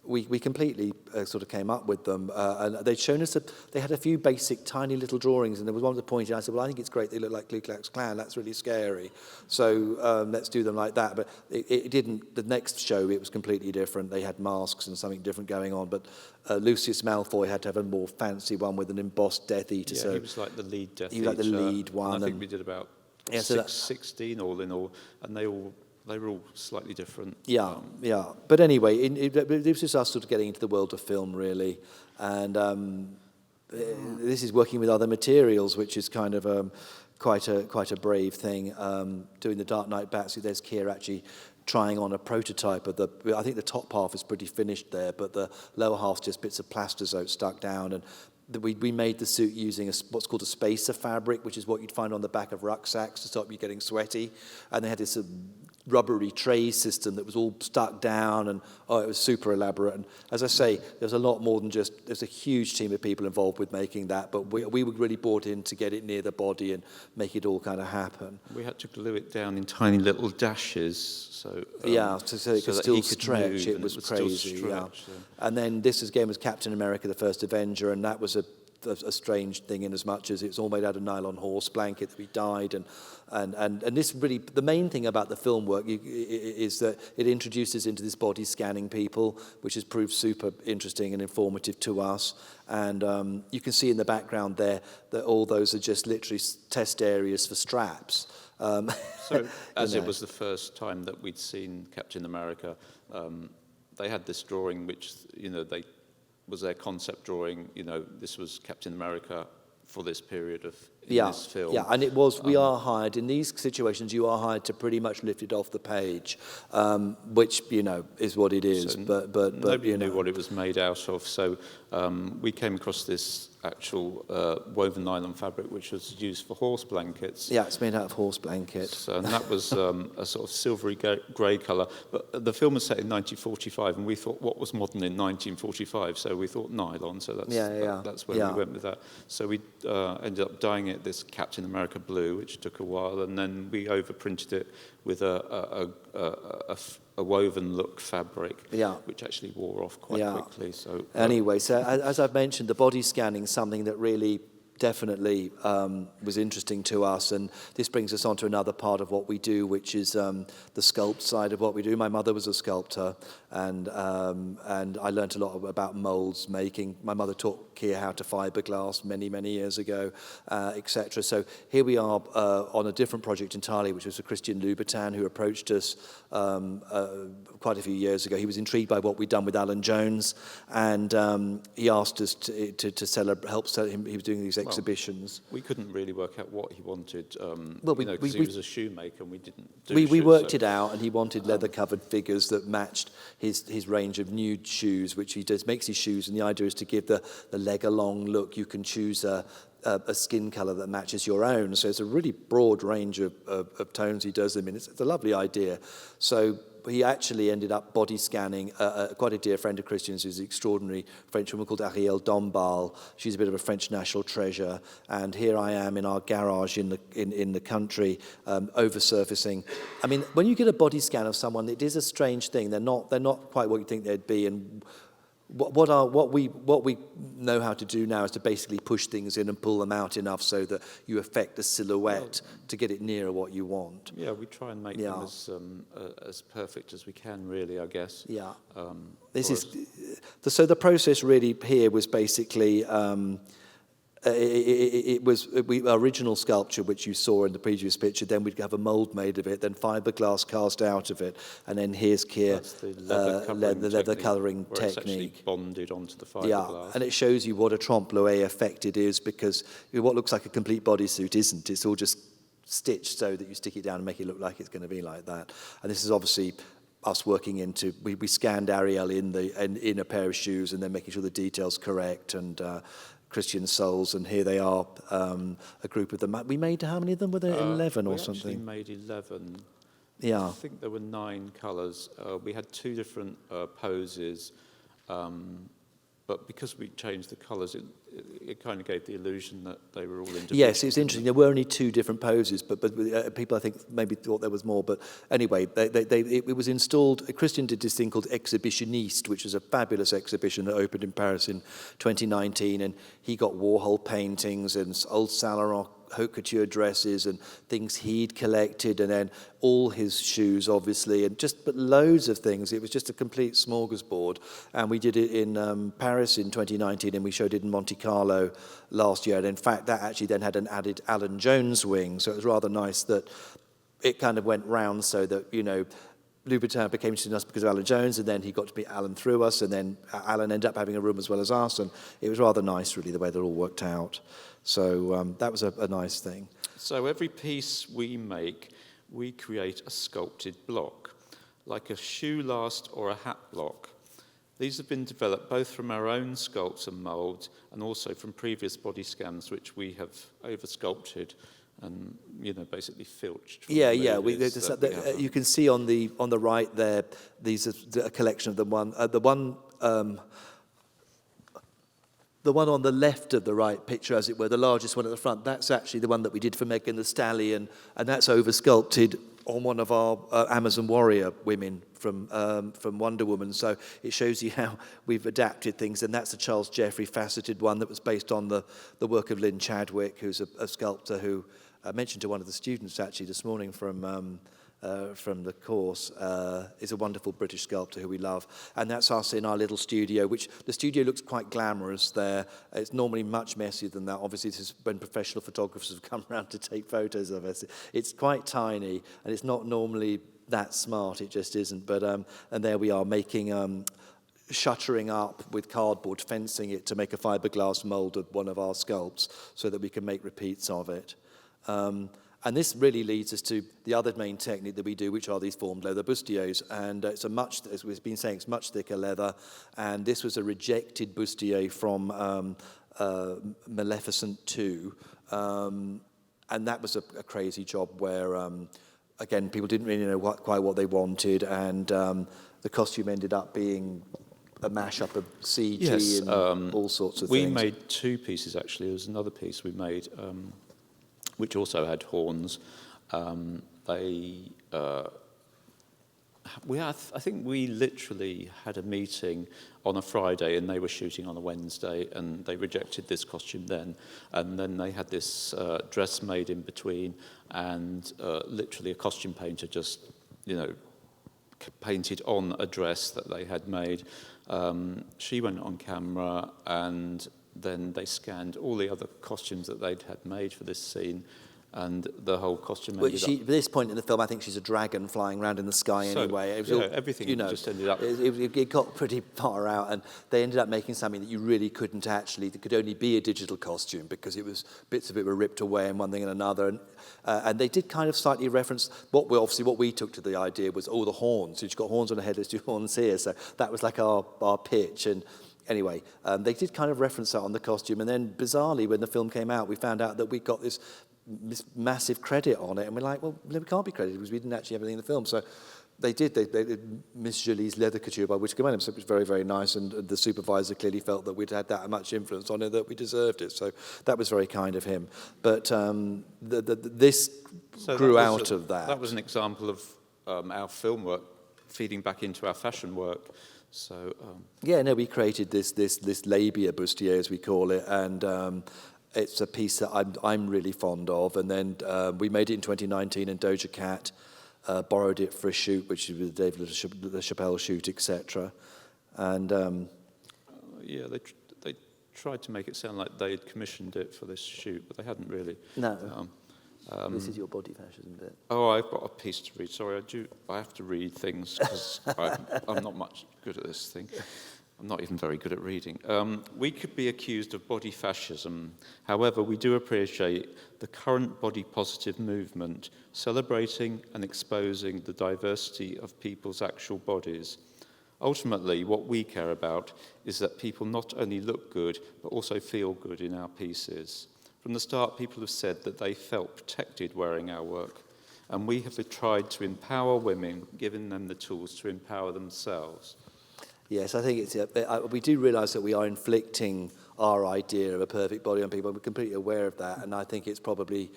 we completely sort of came up with them. And they'd shown us, they had a few basic tiny little drawings, and there was one that pointed out, I said, well, I think it's great, they look like Ku Klux Klan, that's really scary. So let's do them like that. But it didn't, the next show, it was completely different. They had masks and something different going on. But Lucius Malfoy had to have a more fancy one with an embossed Death Eater. Yeah, so he was like the lead Death Eater. He was like the lead one. And I think we did about 16 all in all, and they were all slightly different. Yeah. But anyway, it was just us sort of getting into the world of film, really. And this is working with other materials, which is kind of quite a brave thing. Doing the Dark Knight Bats, there's Keir actually trying on a prototype of I think the top half is pretty finished there, but the lower half's just bits of plastizote stuck down. And we made the suit using what's called a spacer fabric, which is what you'd find on the back of rucksacks to stop you getting sweaty. And they had this rubbery tray system that was all stuck down, and it was super elaborate. And as I say, there's a lot more than just, there's a huge team of people involved with making that, but we were really brought in to get it near the body and make it all kind of happen. We had to glue it down in tiny little dashes, so so it could still stretch. It was crazy. And then this again was Captain America: The First Avenger, and that was a strange thing in as much as it's all made out of nylon horse blanket that we dyed, and this really, the main thing about the film work is that it introduces into this body scanning people, which has proved super interesting and informative to us. And you can see in the background there that all those are just literally test areas for straps. So as it was the first time that we'd seen Captain America, they had this drawing which they was their concept drawing. This was Captain America for this period of this film. Yeah, and it was, we are hired, in these situations, you are hired to pretty much lift it off the page, which, is what it is. So but nobody knew what it was made out of, so we came across this actual woven nylon fabric, which was used for horse blankets. Yeah, it's made out of horse blankets. So, and that was a sort of silvery grey colour. But the film was set in 1945, and we thought, what was modern in 1945? So we thought nylon, so that's where we went with that. So we ended up dyeing it this Captain America blue, which took a while, and then we overprinted it with a woven look fabric, which actually wore off quite quickly. So anyway, so as I've mentioned, the body scanning is something that really definitely was interesting to us, and this brings us on to another part of what we do, which is the sculpt side of what we do. My mother was a sculptor, and I learnt a lot about molds making. My mother taught Keir how to fiberglass many years ago, etc. So here we are on a different project entirely, which was for Christian Louboutin, who approached us quite a few years ago. He was intrigued by what we'd done with Alan Jones, and he asked us to help sell him. He was doing these exhibitions. We couldn't really work out what he wanted, Well, because he was a shoemaker and we didn't do We shoes, worked so- it out, and he wanted leather-covered figures that matched his range of nude shoes, which he does, makes his shoes, and the idea is to give the leg-along look. You can choose a skin colour that matches your own, so it's a really broad range of tones he does them in. It's a lovely idea. So he actually ended up body scanning quite a dear friend of Christian's, who's an extraordinary French woman called Arielle Dombasle. She's a bit of a French national treasure, and here I am in our garage in the country, oversurfacing. I mean, when you get a body scan of someone, it is a strange thing. They're not quite what you think they'd be, and what we know how to do now is to basically push things in and pull them out enough so that you affect a silhouette to get it nearer what you want. Yeah, we try and make them as perfect as we can, really, I guess. Yeah. This is So the process really here was basically it was original sculpture, which you saw in the previous picture. Then we'd have a mould made of it, then fiberglass cast out of it, and then here's Keir, That's the leather colouring technique. It's actually bonded onto the fiberglass. Yeah, and it shows you what a trompe-l'oeil effect it is, because what looks like a complete bodysuit isn't. It's all just stitched so that you stick it down and make it look like it's going to be like that. And this is obviously us working into, we scanned Arielle in a pair of shoes and then making sure the detail's correct, and Christian soles, and here they are, a group of them. We made, how many of them were there? 11 or something? We actually made 11. Yeah. I think there were 9 colours. We had 2 different poses, but because we changed the colours, it kind of gave the illusion that they were all individual. Yes, it's interesting. There were only 2 different poses, but people, I think, maybe thought there was more. But anyway, it was installed. Christian did this thing called Exhibitioniste, which was a fabulous exhibition that opened in Paris in 2019, and he got Warhol paintings and old Saint Laurent haute couture dresses and things he'd collected, and then all his shoes, obviously, and but loads of things. It was just a complete smorgasbord. And we did it in Paris in 2019, and we showed it in Monte Carlo last year. And in fact, that actually then had an added Alan Jones wing, so it was rather nice that it kind of went round, so that, you know, Louboutin became interested in us because of Alan Jones, and then he got to meet Alan through us, and then Alan ended up having a room as well as us, and it was rather nice, really, the way that all worked out. So that was a nice thing. So every piece we make, we create a sculpted block, like a shoe last or a hat block. These have been developed both from our own sculpts and mould, and also from previous body scans, which we have over-sculpted and, you know, basically filched. Yeah. You can see on the right there, these are a collection of them. The one on the left of the right picture, as it were, the largest one at the front, that's actually the one that we did for Megan Thee Stallion, and that's over-sculpted on one of our Amazon warrior women from Wonder Woman. So it shows you how we've adapted things, and that's a Charles Jeffrey faceted one that was based on the work of Lynn Chadwick, who's a sculptor who I mentioned to one of the students actually this morning from the course, is a wonderful British sculptor who we love. And that's us in our little studio, which the studio looks quite glamorous there. It's normally much messier than that. Obviously, this is when professional photographers have come around to take photos of us. It's quite tiny, and it's not normally that smart. It just isn't. But and there we are making shuttering up with cardboard, fencing it to make a fiberglass mold of one of our sculpts so that we can make repeats of it. And this really leads us to the other main technique that we do, which are these formed leather bustiers. And it's as we've been saying, it's much thicker leather. And this was a rejected bustier from Maleficent 2. And that was a crazy job where, again, people didn't really know quite what they wanted. And the costume ended up being a mashup of CG and all sorts of things. We made 2 pieces, actually. There was another piece we made, which also had horns. They I think we literally had a meeting on a Friday and they were shooting on a Wednesday and they rejected this costume then. And then they had this dress made in between and literally a costume painter just, painted on a dress that they had made. She went on camera and then they scanned all the other costumes that they'd had made for this scene. And the whole costume ended up... At this point in the film, I think she's a dragon flying around in the sky anyway. It was all, everything just ended up... It got pretty far out, and they ended up making something that you really couldn't actually... That could only be a digital costume, because it was bits of it were ripped away and one thing and another. And they did kind of slightly reference... What we took to the idea was, the horns. She's got horns on her head, let's do horns here. So that was like our pitch, and... Anyway, they did kind of reference that on the costume, and then bizarrely, when the film came out, we found out that we got this massive credit on it, and we're like, well, we can't be credited because we didn't actually have anything in the film. So they did. They did Miss Julie's leather couture by Whittaker Madam, so it was very, very nice, and the supervisor clearly felt that we'd had that much influence on it that we deserved it. So that was very kind of him. But this grew out of that. That was an example of our film work feeding back into our fashion work. So we created this labia bustier, as we call it, and it's a piece that I'm really fond of. And then we made it in 2019, and Doja Cat borrowed it for a shoot, which was the David LaChapelle shoot, etc. And they tried to make it sound like they'd commissioned it for this shoot, but they hadn't really. No. This is your body fascism bit. Oh, I've got a piece to read. Sorry, I have to read things because I'm not much good at this thing. I'm not even very good at reading. We could be accused of body fascism. However, we do appreciate the current body positive movement, celebrating and exposing the diversity of people's actual bodies. Ultimately, what we care about is that people not only look good, but also feel good in our pieces. From the start, people have said that they felt protected wearing our work, and we have tried to empower women, giving them the tools to empower themselves. Yes, I think we do realise that we are inflicting our idea of a perfect body on people. We're completely aware of that, and I think it's probably,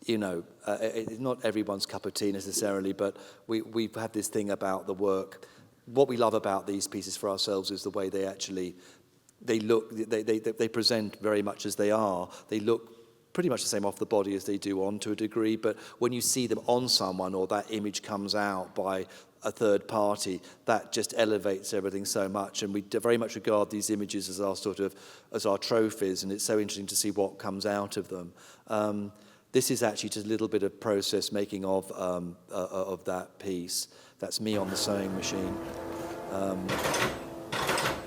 it's not everyone's cup of tea necessarily, but we've had this thing about the work. What we love about these pieces for ourselves is the way they actually... They present very much as they are. They look pretty much the same off the body as they do on to a degree, but when you see them on someone or that image comes out by a third party, that just elevates everything so much, and we very much regard these images as our trophies, and it's so interesting to see what comes out of them. This is actually just a little bit of process making of that piece. That's me on the sewing machine.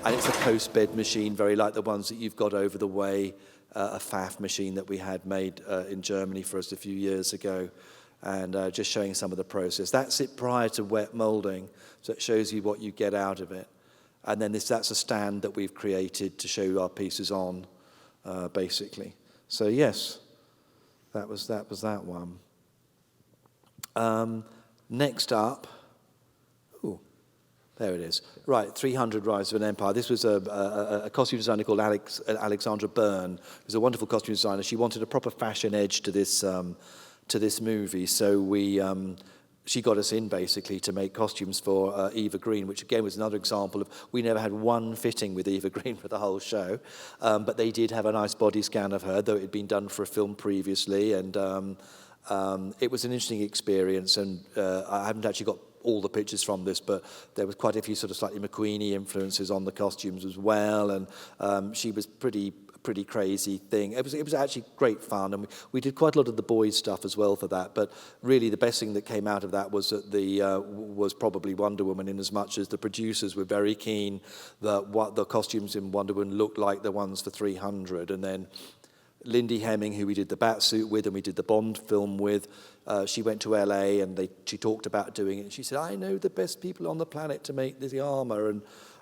And it's a post-bed machine, very like the ones that you've got over the way, a Pfaff machine that we had made in Germany for us a few years ago, and just showing some of the process. That's it prior to wet moulding, so it shows you what you get out of it. And then that's a stand that we've created to show our pieces on, basically. So yes, that was that one. Next up, there it is. Right, 300 Rise of an Empire. This was a costume designer called Alexandra Byrne, who's a wonderful costume designer. She wanted a proper fashion edge to this movie, so she got us in basically to make costumes for Eva Green, which again was another example of we never had one fitting with Eva Green for the whole show, but they did have a nice body scan of her, though it had been done for a film previously, and it was an interesting experience, and I haven't actually got all the pictures from this, but there was quite a few sort of slightly McQueenie influences on the costumes as well, and she was pretty crazy thing. It was actually great fun, and we did quite a lot of the boys stuff as well for that, but really the best thing that came out of that was that was probably Wonder Woman, in as much as the producers were very keen that what the costumes in Wonder Woman looked like the ones for 300, and then Lindy Hemming, who we did the Batsuit with and we did the Bond film with, she went to LA and she talked about doing it, and she said, I know the best people on the planet to make the armor,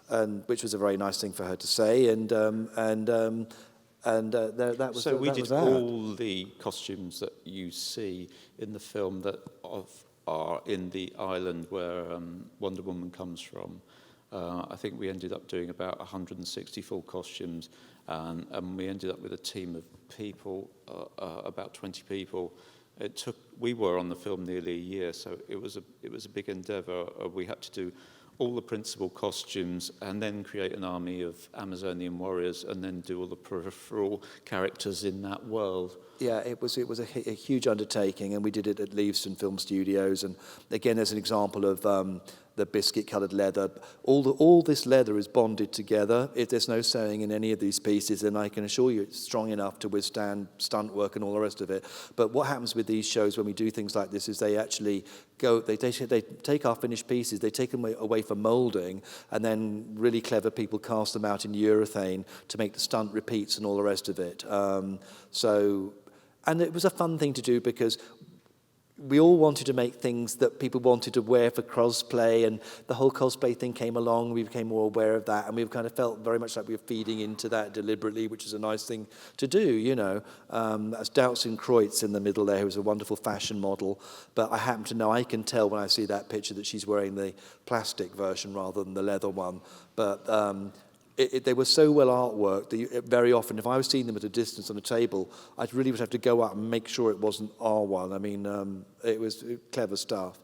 and which was a very nice thing for her to say, that was so we that did was that. all the costumes that you see in the film that are in the island where Wonder Woman comes from. I think we ended up doing about 160 full costumes, and we ended up with a team of people, about 20 people, We were on the film nearly a year, so it was a big endeavour. We had to do all the principal costumes and then create an army of Amazonian warriors and then do all the peripheral characters in that world. Yeah, it was a huge undertaking, and we did it at Leavesden Film Studios. And again, as an example of the biscuit-coloured leather, all this leather is bonded together. If there's no sewing in any of these pieces, then I can assure you it's strong enough to withstand stunt work and all the rest of it. But what happens with these shows when we do things like this is they actually go, they take our finished pieces, they take them away for moulding, and then really clever people cast them out in urethane to make the stunt repeats and all the rest of it. And it was a fun thing to do because we all wanted to make things that people wanted to wear for cosplay, and the whole cosplay thing came along. We became more aware of that, and we kind of felt very much like we were feeding into that deliberately, which is a nice thing to do, you know. That's Doutzen Kreutz in the middle there, who was a wonderful fashion model. But I happen to know, I can tell when I see that picture that she's wearing the plastic version rather than the leather one. But they were so well artworked that very often, if I was seeing them at a distance on a table, I really would have to go up and make sure it wasn't our one. I mean, it was clever stuff.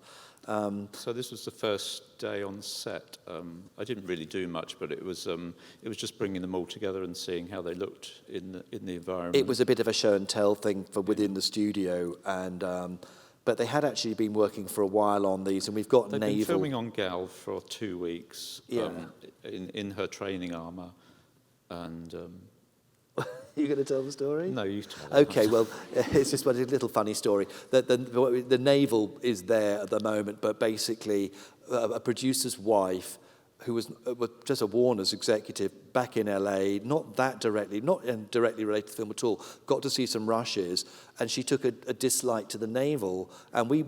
So this was the first day on set. I didn't really do much, but it was just bringing them all together and seeing how they looked in the environment. It was a bit of a show and tell thing for within the studio, and but they had actually been working for a while on these, and we've got They've Naval. been filming on Gal for 2 weeks, Yeah. in her training armour, and. You going to tell the story? No, you tell it. Okay, well, it's just a little funny story. The Naval is there at the moment, but basically a producer's wife, who was just a Warner's executive back in LA, not directly related to the film at all, got to see some rushes, and she took a dislike to the Naval, and we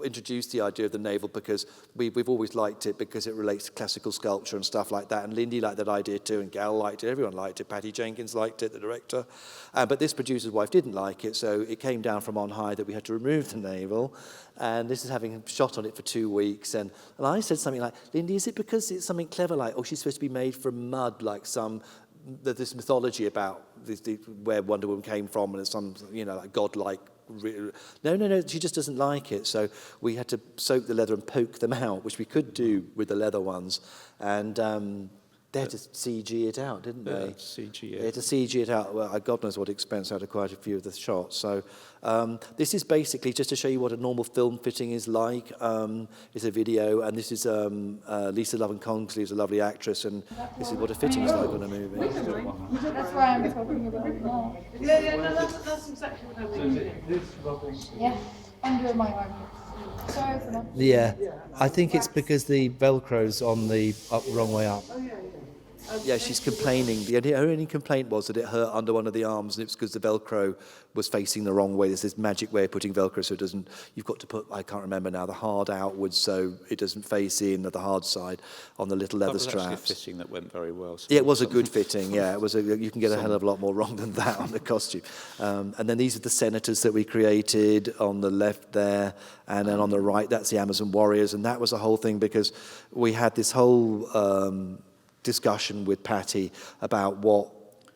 introduced the idea of the Naval because we've always liked it because it relates to classical sculpture and stuff like that, and Lindy liked that idea too, and Gal liked it, everyone liked it, Patty Jenkins liked it, the director, but this producer's wife didn't like it, so it came down from on high that we had to remove the Naval, and this is having shot on it for 2 weeks, and I said something like, Lindy, is it because it's something clever like, oh, she's supposed to be made from mud, like this mythology about where Wonder Woman came from, and it's some, you know, like godlike. No, she just doesn't like it. So we had to soak the leather and poke them out, which we could do with the leather ones, and they had to CG it out, didn't they? CG it. They had to CG it out. Well, God knows what expense out of quite a few of the shots. So this is basically just to show you what a normal film fitting is like. It's a video, and this is Lisa Loven-Kongsley, who's a lovely actress, and this is what a fitting is like on a movie. That's why I'm talking about now. Yeah, no, that's exactly what I mean. Yeah, under my arm. Sorry for that. Yeah, I think it's because the Velcro's on the wrong way up. Yeah, she's complaining. Her only complaint was that it hurt under one of the arms, and it's because the Velcro was facing the wrong way. There's this magic way of putting Velcro so it doesn't, you've got to put, I can't remember now, the hard outwards so it doesn't face in at the hard side on the little leather straps. That was actually a fitting that went very well. So yeah, it was a good fitting, yeah. You can get a hell of a lot more wrong than that on the costume. And then these are the senators that we created on the left there, and then on the right, that's the Amazon warriors, and that was the whole thing because we had this whole discussion with Patty about what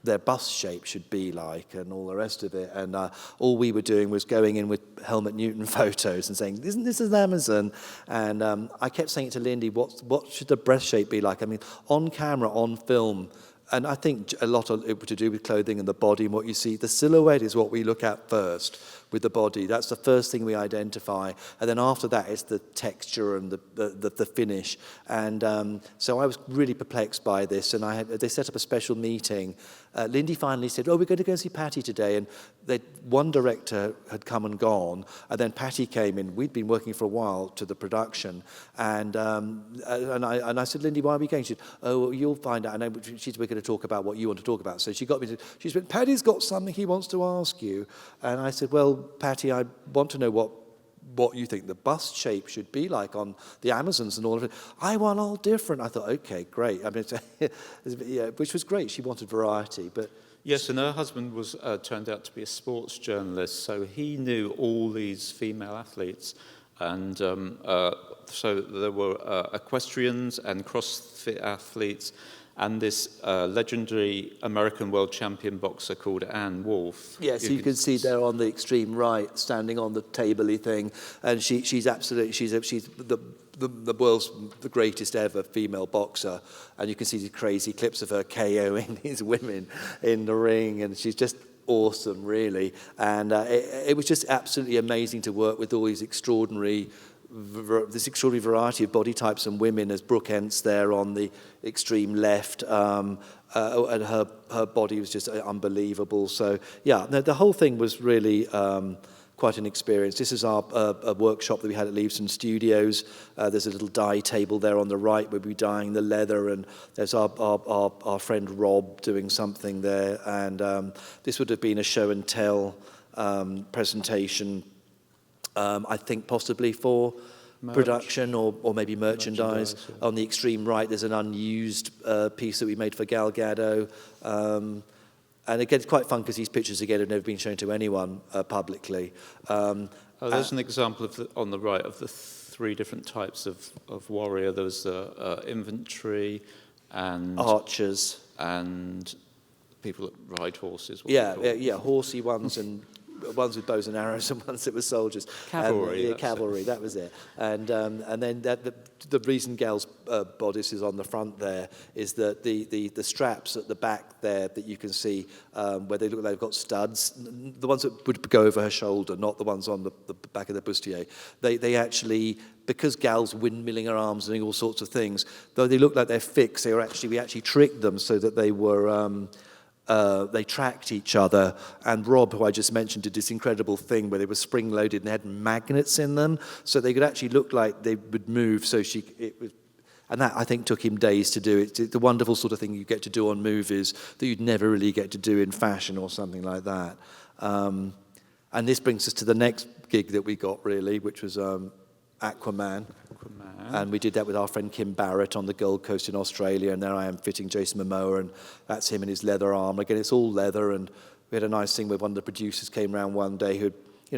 their bust shape should be like and all the rest of it, and all we were doing was going in with Helmut Newton photos and saying, isn't this an Amazon? And I kept saying to Lindy, what should the breast shape be like? I mean, on camera, on film, and I think a lot of it to do with clothing and the body and what you see, the silhouette is what we look at first with the body. That's the first thing we identify, and then after that it's the texture and the finish. And so I was really perplexed by this, and they set up a special meeting. Lindy finally said, oh, we're going to go see Patty today, and one director had come and gone, and then Patty came in. We'd been working for a while to the production, and I said, Lindy, why are we going? She said, oh, well, you'll find out. And we're going to talk about what you want to talk about. So she got me to, she said, Patty's got something he wants to ask you. And I said, well, Patty, I want to know what you think the bust shape should be like on the Amazons and all of it. I want all different. I thought, okay, great. I mean, yeah, which was great. She wanted variety, but. Yes, and her husband was turned out to be a sports journalist, so he knew all these female athletes. And so there were equestrians and CrossFit athletes, and this legendary American world champion boxer called Ann Wolfe. Yes, you can see there on the extreme right, standing on the table-y thing, and she's absolutely, she's the world's the greatest ever female boxer, and you can see these crazy clips of her KOing these women in the ring, and she's just awesome, really. And it was just absolutely amazing to work with all these this extraordinary variety of body types and women, as Brooke Ent's there on the extreme left, and her body was just unbelievable. So yeah, the whole thing was really quite an experience. This is our a workshop that we had at Leavesden Studios. There's a little dye table there on the right where we're dyeing the leather, and there's our friend Rob doing something there. And this would have been a show and tell presentation, I think possibly for production or maybe merchandise. On the extreme right, there's an unused piece that we made for Gal Gadot. And again, it's quite fun because these pictures, again, have never been shown to anyone publicly. There's an example of on the right of the 3 different types of warrior. There was infantry and archers and people that ride horses. Yeah, horsey ones and ones with bows and arrows and ones that were soldiers. Cavalry. Cavalry, that was it. And then the reason Gal's bodice is on the front there is that the straps at the back there that you can see where they look like they've got studs, the ones that would go over her shoulder, not the ones on the back of the bustier, they actually, because Gal's windmilling her arms and doing all sorts of things, though they look like they're fixed, we actually tricked them so that they were... they tracked each other, and Rob, who I just mentioned, did this incredible thing where they were spring-loaded and they had magnets in them, so they could actually look like they would move. And that, I think, took him days to do. It's the wonderful sort of thing you get to do on movies that you'd never really get to do in fashion or something like that. And this brings us to the next gig that we got, really, which was Aquaman. And we did that with our friend Kim Barrett on the Gold Coast in Australia, and there I am fitting Jason Momoa, and that's him in his leather armor. Again, it's all leather, and we had a nice thing where one of the producers came around one day who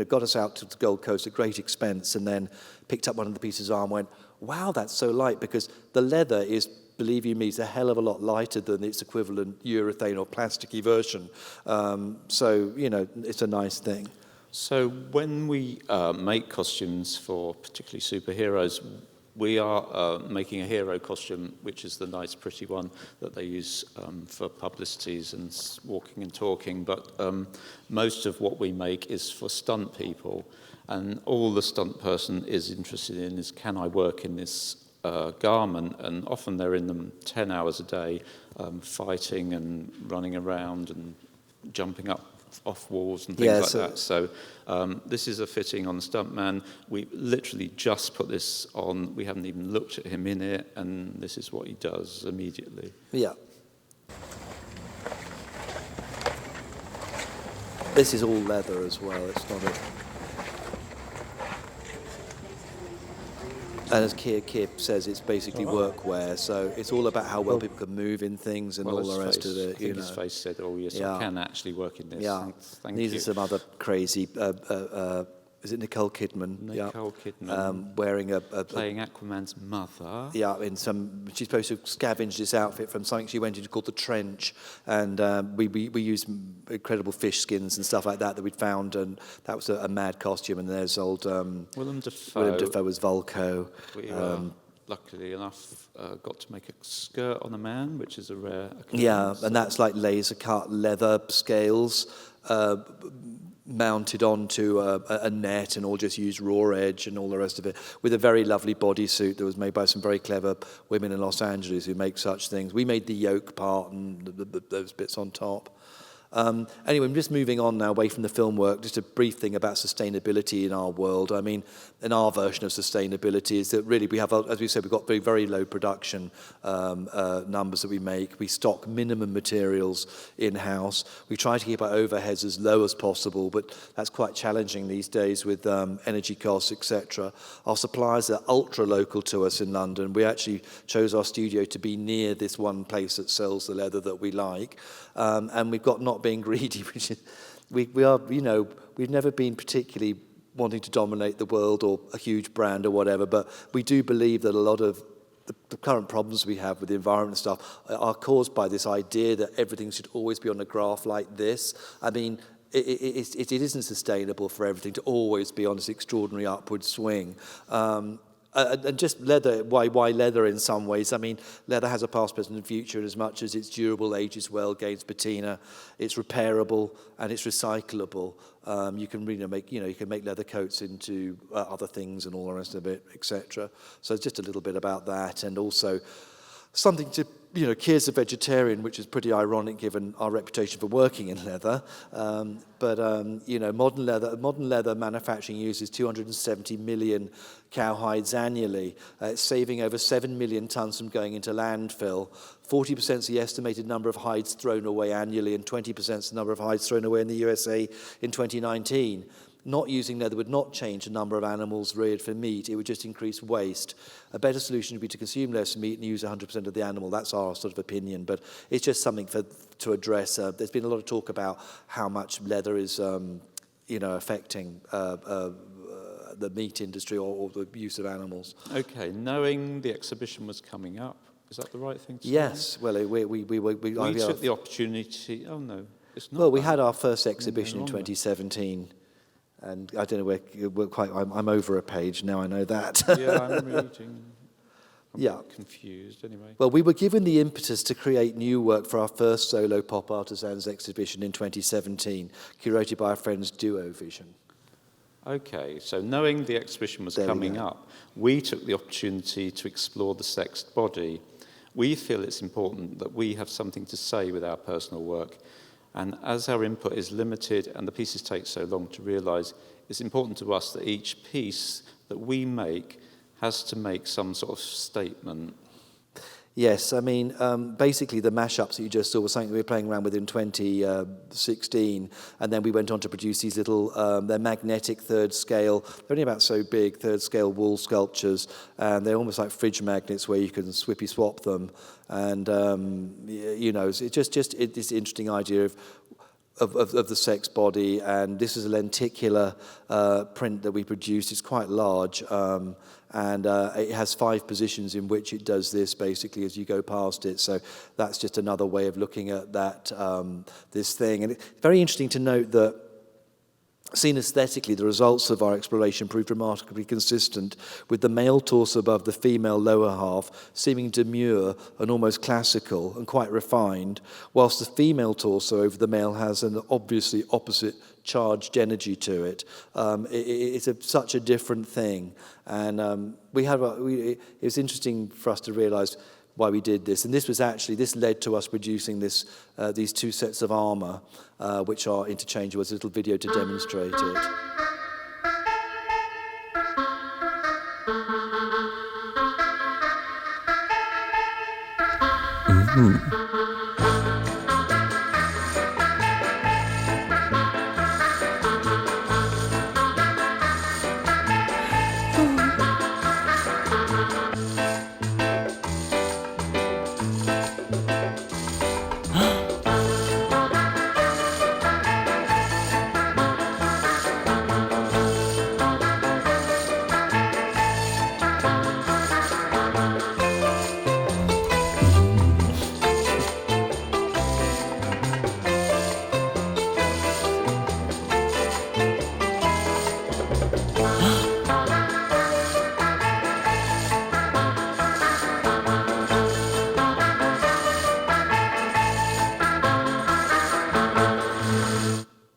got us out to the Gold Coast at great expense, and then picked up one of the pieces of armor and went, wow, that's so light, because the leather is, believe you me, it's a hell of a lot lighter than its equivalent urethane or plasticky version. So, it's a nice thing. So when we make costumes for particularly superheroes, we are making a hero costume, which is the nice, pretty one that they use for publicities and walking and talking. But most of what we make is for stunt people. And all the stunt person is interested in is, can I work in this garment? And often they're in them 10 hours a day, fighting and running around and jumping up off walls and things like that. So this is a fitting on the stuntman. We literally just put this on. We haven't even looked at him in it, and this is what he does immediately. Yeah. This is all leather as well. It's not a... And as Kip says, it's basically workwear, so it's all about how well people can move in things and all the rest of it. His face said, "Oh yes, I can actually work in this." Yeah, Thank these you. are some other crazy. Is it Nicole Kidman? Nicole Kidman wearing playing Aquaman's mother. Yeah, she's supposed to scavenge this outfit from something she went into called the Trench, and we used incredible fish skins and stuff like that we'd found, and that was a mad costume. And there's old Willem Dafoe. Willem Dafoe was Volko. We luckily enough got to make a skirt on a man, which is a rare occurrence. Yeah, and that's like laser cut leather scales. Mounted onto a net and all just used raw edge and all the rest of it, with a very lovely bodysuit that was made by some very clever women in Los Angeles who make such things. We made the yoke part and those bits on top. Anyway, I'm just moving on now away from the film work. Just a brief thing about sustainability in our world. I mean, in our version of sustainability is that really we have, as we said, we've got very, very low production numbers that we make. We stock minimum materials in-house. We try to keep our overheads as low as possible, but that's quite challenging these days with energy costs, etc. Our suppliers are ultra local to us in London. We actually chose our studio to be near this one place that sells the leather that we like. And we've got not being greedy, which is, we are, we've never been particularly wanting to dominate the world or a huge brand or whatever, but we do believe that a lot of the current problems we have with the environment and stuff are caused by this idea that everything should always be on a graph like this. I mean, it isn't sustainable for everything to always be on this extraordinary upward swing. And just leather, why leather in some ways? I mean, leather has a past, present, and future in as much as it's durable, ages well, gains patina, it's repairable, and it's recyclable. You can you can make leather coats into other things and all the rest of it, etc. So it's just a little bit about that, and also something to, Keir's a vegetarian, which is pretty ironic given our reputation for working in leather. Modern leather manufacturing uses 270 million cowhides annually. It's saving over 7 million tons from going into landfill. 40% is the estimated number of hides thrown away annually, and 20% is the number of hides thrown away in the USA in 2019. Not using leather would not change the number of animals reared for meat. It would just increase waste. A better solution would be to consume less meat and use 100% of the animal. That's our sort of opinion, but it's just something to address. There's been a lot of talk about how much leather is, affecting the meat industry or the use of animals. Okay, knowing the exhibition was coming up, is that the right thing to say? Yes, well, we took the opportunity. Oh no, it's not. Well, we had our first exhibition in 2017. And I don't know I'm over a page now. I know that. Yeah, I'm reading. I'm a bit confused anyway. Well, we were given the impetus to create new work for our first solo pop artisans exhibition in 2017, curated by our friends Duo Vision. Okay, so knowing the exhibition was coming up, we took the opportunity to explore the sexed body. We feel it's important that we have something to say with our personal work. And as our input is limited and the pieces take so long to realise, it's important to us that each piece that we make has to make some sort of statement. Yes, I mean, basically the mashups that you just saw were something that we were playing around with in 2016, and then we went on to produce these little, they're magnetic third scale, they're only about so big, third scale wall sculptures, and they're almost like fridge magnets where you can swippy swap them, and it's just this interesting idea of the sex body, and this is a lenticular print that we produced. It's quite large, and it has 5 positions in which it does this basically as you go past it. So that's just another way of looking at that this thing. And it's very interesting to note that, seen aesthetically, the results of our exploration proved remarkably consistent, with the male torso above the female lower half seeming demure and almost classical and quite refined, whilst the female torso over the male has an obviously opposite charged energy to it. It's such a different thing, and it was interesting for us to realise why we did this. And this led to us producing these 2 sets of armour, which are interchangeable. There's a little video to demonstrate it. Mm-hmm.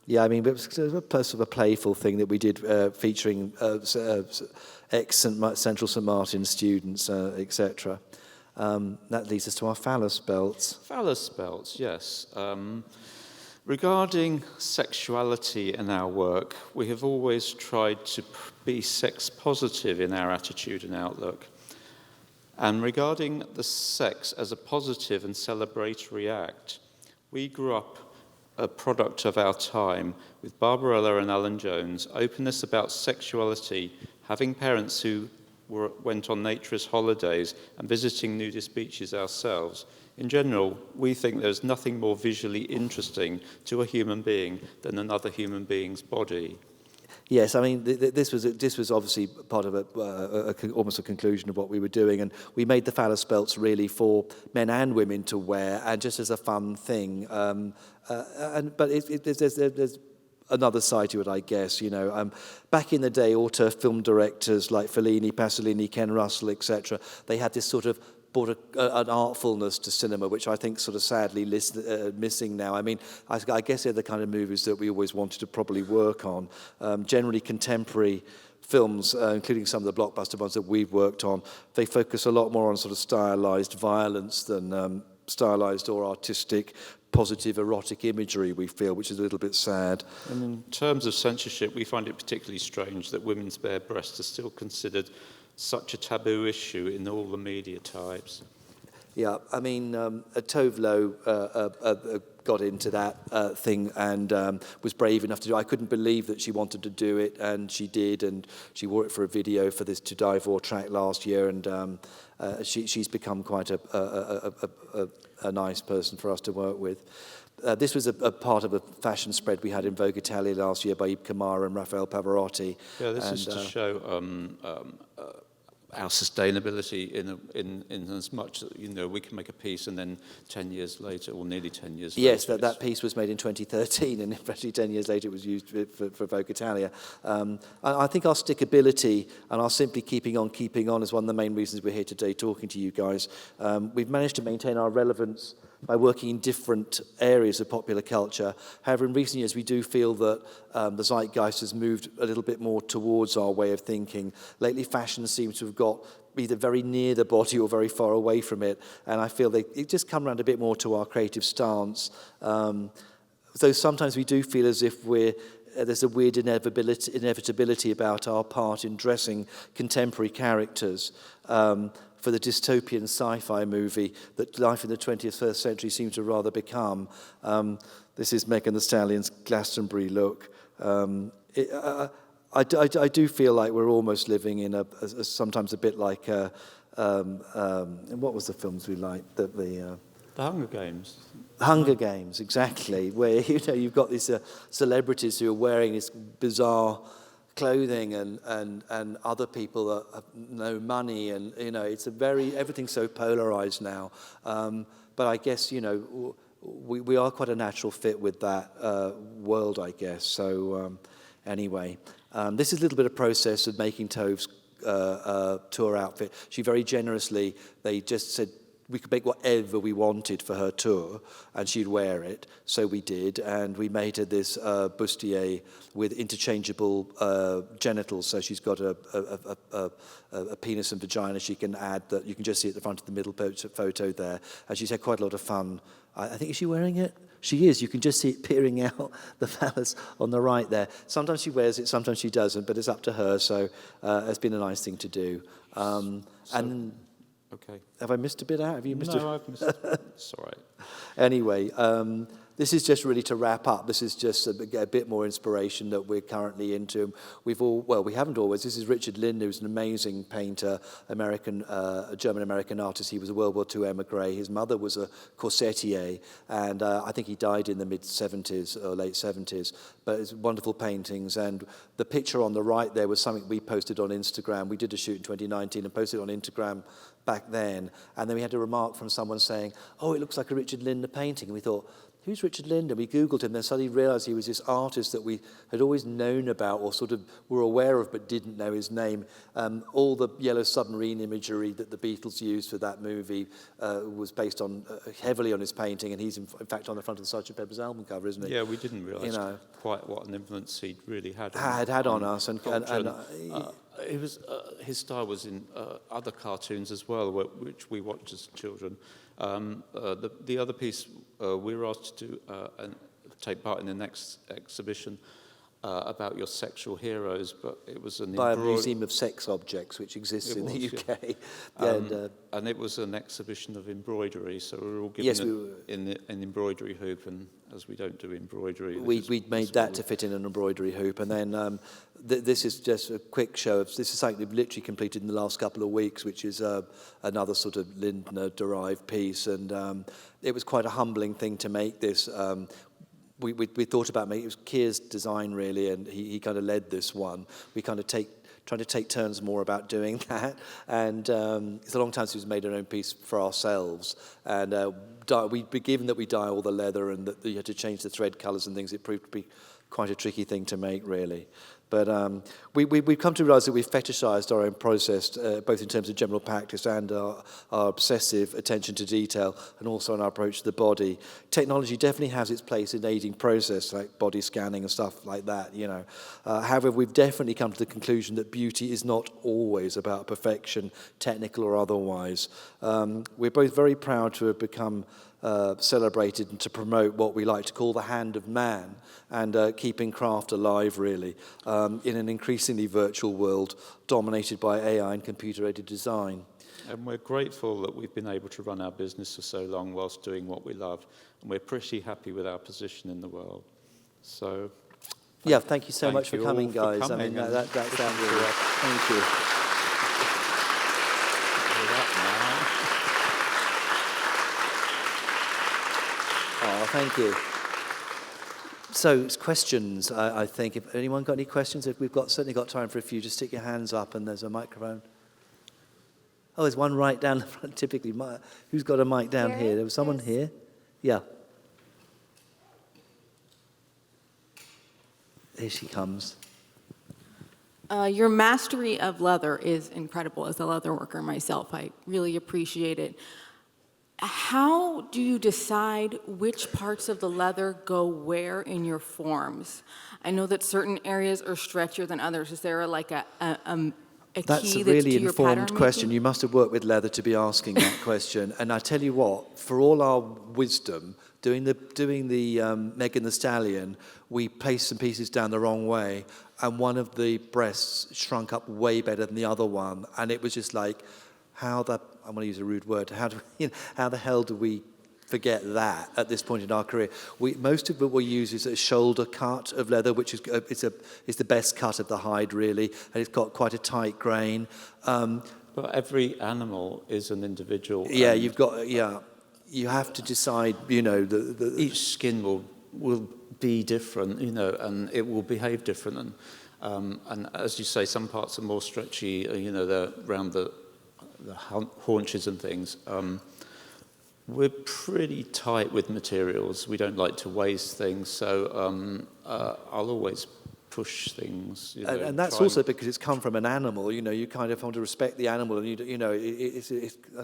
Yeah, I mean, it was sort of a playful thing that we did featuring ex-Central St Martin students, etc. That leads us to our phallus belts. Phallus belts, yes. Regarding sexuality in our work, we have always tried to be sex positive in our attitude and outlook. And regarding the sex as a positive and celebratory act, we grew up a product of our time with Barbarella and Alan Jones, openness about sexuality, having parents who went on naturist holidays and visiting nudist beaches ourselves. In general, we think there's nothing more visually interesting to a human being than another human being's body. Yes, I mean, this was obviously part of almost a conclusion of what we were doing, and we made the phallus belts really for men and women to wear, and just as a fun thing. But there's another side to it, I guess. Back in the day, auteur film directors like Fellini, Pasolini, Ken Russell, etc., they had this sort of brought an artfulness to cinema, which I think sort of sadly missing now. I mean, I guess they're the kind of movies that we always wanted to probably work on. Generally contemporary films, including some of the blockbuster ones that we've worked on, they focus a lot more on sort of stylized violence than stylized or artistic, positive erotic imagery, we feel, which is a little bit sad. And in terms of censorship, we find it particularly strange that women's bare breasts are still considered such a taboo issue in all the media types. Yeah, I mean, Tove Lo got into that thing and was brave enough to do it. I couldn't believe that she wanted to do it, and she did, and she wore it for a video for this To Die For track last year, and she's become quite a nice person for us to work with. This was a part of a fashion spread we had in Vogue Italia last year by Yves Camara and Raphael Pavarotti. Yeah, this is to show our sustainability in as much that, we can make a piece and then 10 years later, or nearly 10 years later. Yes, that piece was made in 2013, and actually 10 years later it was used for Vogue Italia. I think our stickability and our simply keeping on is one of the main reasons we're here today talking to you guys. We've managed to maintain our relevance by working in different areas of popular culture. However, in recent years, we do feel that the zeitgeist has moved a little bit more towards our way of thinking. Lately, fashion seems to have got either very near the body or very far away from it, and I feel it just come around a bit more to our creative stance. Though sometimes we do feel as if there's a weird inevitability about our part in dressing contemporary characters for the dystopian sci-fi movie that life in the 21st century seems to rather become. This is Megan Thee Stallion's Glastonbury look. I do feel like we're almost living in sometimes a bit like what was the films we liked? The Hunger Games. Hunger Games, exactly, where you've got these celebrities who are wearing this bizarre clothing and other people that have no money, and it's everything's so polarized now. But I guess we are quite a natural fit with that world, I guess. So anyway, this is a little bit of process of making Tove's tour outfit. She very generously, they just said we could make whatever we wanted for her tour, and she'd wear it. So we did, and we made her this bustier with interchangeable genitals. So she's got a penis and vagina. She can add that. You can just see at the front of the middle photo there. And she's had quite a lot of fun. I think, is she wearing it? She is. You can just see it peering out the phallus on the right there. Sometimes she wears it, sometimes she doesn't, but it's up to her. So it's been a nice thing to do. And okay. Have I missed a bit out? Have you missed No, I've missed it. It's all right. Anyway, this is just really to wrap up. This is just a bit more inspiration that we're currently into. We haven't always. This is Richard Lindner, who's an amazing painter, a German-American artist. He was a World War II emigre. His mother was a corsetier, and I think he died in the mid-70s or late 70s. But it's wonderful paintings, and the picture on the right there was something we posted on Instagram. We did a shoot in 2019 and posted it on Instagram back then, and then we had a remark from someone saying, "Oh, it looks like a Richard Lindner painting," and we thought, who's Richard Lindner? We Googled him, then suddenly realised he was this artist that we had always known about or sort of were aware of but didn't know his name. All the Yellow Submarine imagery that the Beatles used for that movie was based on heavily on his painting, and he's in fact on the front of the Sgt. Pepper's album cover, isn't he? Yeah, we didn't realise quite what an influence he'd really had on us. It was his style was in other cartoons as well, which we watched as children. The other piece we were asked to do and take part in the next exhibition about your sexual heroes, but it was by a museum of sex objects which exists in the UK. Yeah. And it was an exhibition of embroidery, so we were all given an embroidery hoop, and as we don't do embroidery, we made that to fit in an embroidery hoop, and then this is just a quick show of this is something we've literally completed in the last couple of weeks, which is another sort of Lindner derived piece, and it was quite a humbling thing to make this. we thought about making, it was Keir's design really, and he kind of led this one. We kind of trying to take turns more about doing that, and it's a long time since we've made our own piece for ourselves, and given that we dye all the leather and that you had to change the thread colours and things, it proved to be quite a tricky thing to make, really. But we've come to realise that we've fetishised our own process, both in terms of general practice and our obsessive attention to detail, and also in our approach to the body. Technology definitely has its place in aiding process, like body scanning and stuff like that, you know. However, we've definitely come to the conclusion that beauty is not always about perfection, technical or otherwise. We're both very proud to have become celebrated and to promote what we like to call the hand of man, and keeping craft alive, really, in an increasingly virtual world dominated by AI and computer-aided design. And we're grateful that we've been able to run our business for so long whilst doing what we love, and we're pretty happy with our position in the world. So, yeah, thank you so thank much for you coming, all for guys. I coming, mean, and that's really, thank you. Oh, thank you. So, it's questions, I think. If anyone got any questions, if we've certainly got time for a few, just stick your hands up and there's a microphone. Oh, there's one right down the front, typically. Who's got a mic down here? There was someone here? Yeah. Here she comes. Your mastery of leather is incredible. As a leather worker myself, I really appreciate it. How do you decide which parts of the leather go where in your forms? I know that certain areas are stretchier than others. Is there like a That's key a really to your pattern informed question. making? You must have worked with leather to be asking that question. And I tell you what, for all our wisdom, doing the Megan Thee Stallion, we placed some pieces down the wrong way, and one of the breasts shrunk up way better than the other one, and it was just like, I'm going to use a rude word. How the hell do we forget that at this point in our career? Most of what we use is a shoulder cut of leather, which is the best cut of the hide, really, and it's got quite a tight grain. But every animal is an individual. Yeah, you have to decide. You know, each skin will be different, you know, and it will behave different. And as you say, some parts are more stretchy. You know, they're around the haunches and things. We're pretty tight with materials. We don't like to waste things, so I'll always push things. You know, and that's also because it's come from an animal. You know, you kind of want to respect the animal, and you know, it's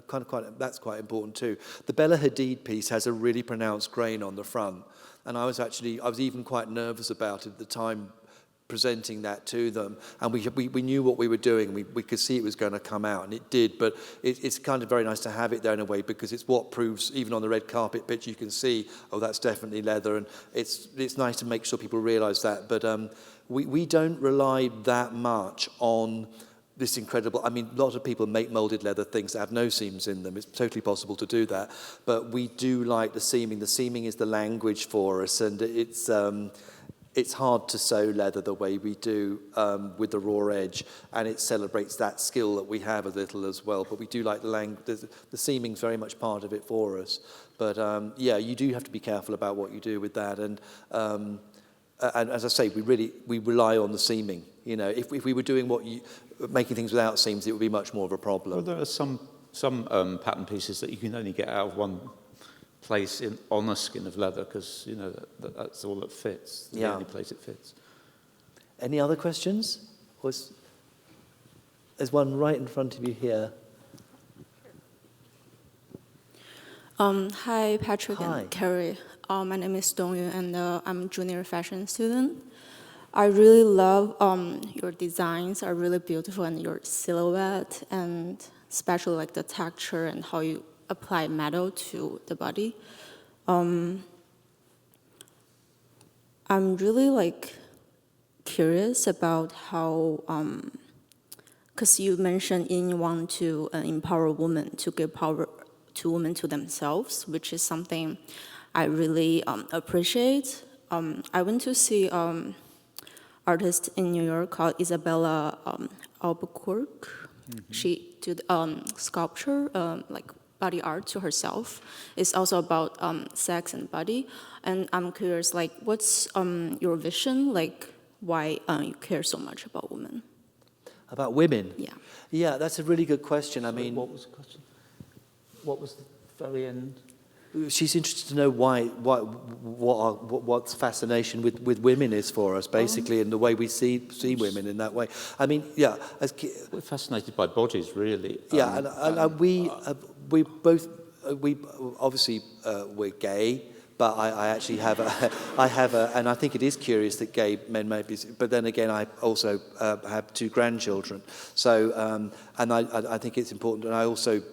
kind of that's quite important too. The Bella Hadid piece has a really pronounced grain on the front, and I was even quite nervous about it at the time, presenting that to them, and we knew what we were doing. We could see it was going to come out, and it did. But it's kind of very nice to have it there in a way, because it's what proves, even on the red carpet picture, you can see, oh, that's definitely leather, and it's nice to make sure people realise that. But we don't rely that much on this incredible. I mean, a lot of people make moulded leather things that have no seams in them. It's totally possible to do that, but we do like the seaming. The seaming is the language for us, and it's hard to sew leather the way we do with the raw edge, and it celebrates that skill that we have a little as well. But we do like the seaming's very much part of it for us. But yeah, you do have to be careful about what you do with that. And as I say, we rely on the seaming. You know, if we were doing making things without seams, it would be much more of a problem. Well, there are some pattern pieces that you can only get out of one place on a skin of leather, because you know that's all that fits. The only place it fits. Any other questions? There's one right in front of you here. Hi, Patrick Hi. and Carrie. My name is Dongyu, and I'm a junior fashion student. I really love your designs are really beautiful, and your silhouette, and especially like the texture and how you apply metal to the body. I'm really curious about how, because you mentioned you want to empower women, to give power to women to themselves, which is something I really appreciate. I went to see artist in New York called Isabella Albuquerque. Mm-hmm. She did sculpture, body art to herself. It's also about sex and body. And I'm curious, like, what's your vision? Like, why you care so much about women? About women? Yeah. Yeah, that's a really good question. I Sorry, mean, what was the question? What was the very end? she's interested to know what's fascination with women is for us, basically, and the way we see women in that way. I mean, yeah, We're fascinated by bodies, really. yeah, and we both obviously we're gay. But I actually have and I think it is curious that gay men may be, but then again, I also have 2 grandchildren. So, and I think it's important, and I also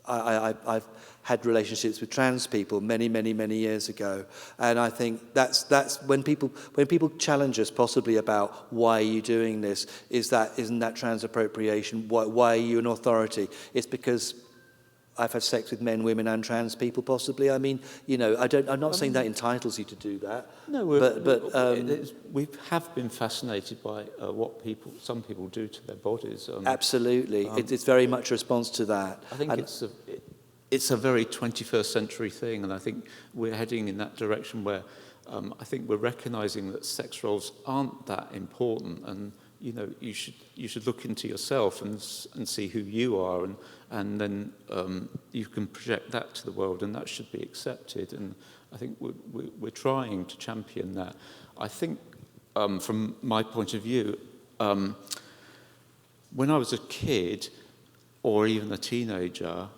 I've had relationships with trans people many years ago, and I think that's when people challenge us possibly about why are you doing this, isn't that trans appropriation? Why are you an authority? It's because I've had sex with men, women, and trans people, possibly. I mean, you know, I'm not saying that entitles you to do that. No, we have been fascinated by what some people do to their bodies. Absolutely, it's very much a response to that. I think it's a very 21st century thing, and I think we're heading in that direction where I think we're recognising that sex roles aren't that important, and you know, you should look into yourself and see who you are, and then you can project that to the world, and that should be accepted. And I think we're trying to champion that. I think, from my point of view, when I was a kid, or even a teenager,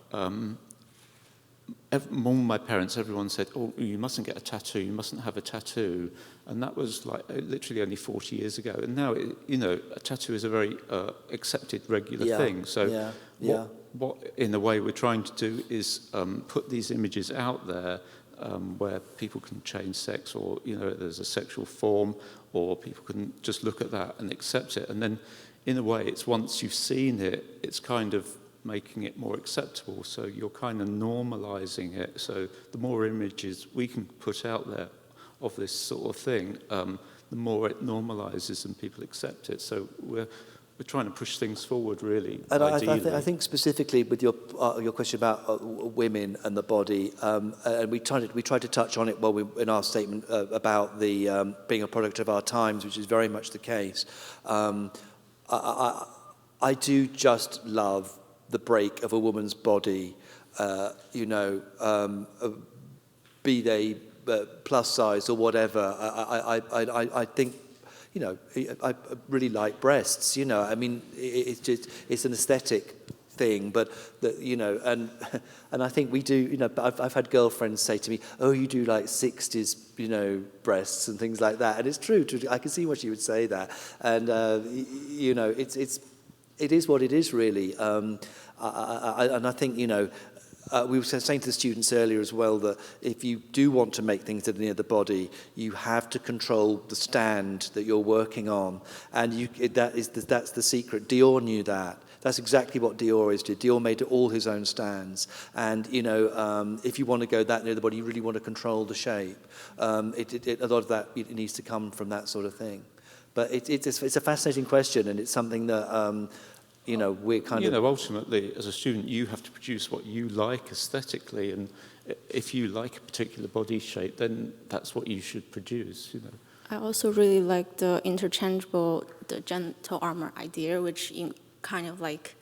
among my parents, everyone said, "Oh, you mustn't get a tattoo. You mustn't have a tattoo," and that was like literally only 40 years ago. And now, you know, a tattoo is a very accepted, regular thing. So, what in a way we're trying to do is put these images out there where people can change sex, or you know, there's a sexual form, or people can just look at that and accept it. And then, in a way, it's once you've seen it, it's kind of making it more acceptable, so you're kind of normalizing it. So the more images we can put out there of this sort of thing, the more it normalizes and people accept it. So we're trying to push things forward, really. And ideally. I think specifically with your question about women and the body, and we tried to touch on it in our statement about the being a product of our times, which is very much the case. I do just love the break of a woman's body, you know, be they plus size or whatever. I think, you know, I really like breasts. You know, I mean, it's an aesthetic thing, but you know, and I think we do. You know, I've had girlfriends say to me, "Oh, you do like 60s, you know, breasts and things like that," and it's true. I can see why she would say that, and you know, it is what it is, really. And I think, you know, we were saying to the students earlier as well that if you do want to make things that are near the body, you have to control the stand that you're working on. And that's the secret. Dior knew that. That's exactly what Dior did. Dior made all his own stands. And, you know, if you want to go that near the body, you really want to control the shape. A lot of that needs to come from that sort of thing. But it's a fascinating question, and it's something that, you know, we're kind of... You know, ultimately, as a student, you have to produce what you like aesthetically, and if you like a particular body shape, then that's what you should produce, you know. I also really like the the genital armor idea, which kind of like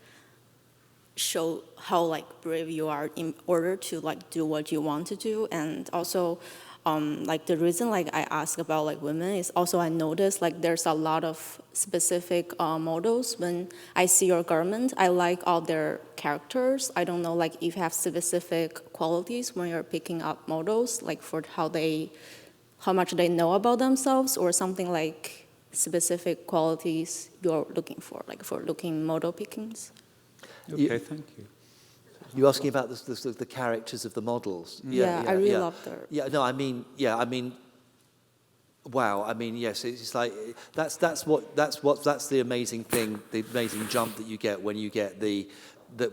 show how like brave you are in order to like do what you want to do. And also like the reason like I ask about like women is also I noticed like there's a lot of specific models. When I see your garment, I like all their characters. I don't know like if you have specific qualities when you're picking up models, like for how much they know about themselves, or something like specific qualities you're looking for, like for looking model pickings. Okay, thank you. You're asking about the characters of the models. Yeah, I really love their... Yeah, no, I mean, wow. I mean, yes, it's like that's the amazing thing, the amazing jump that you get when you get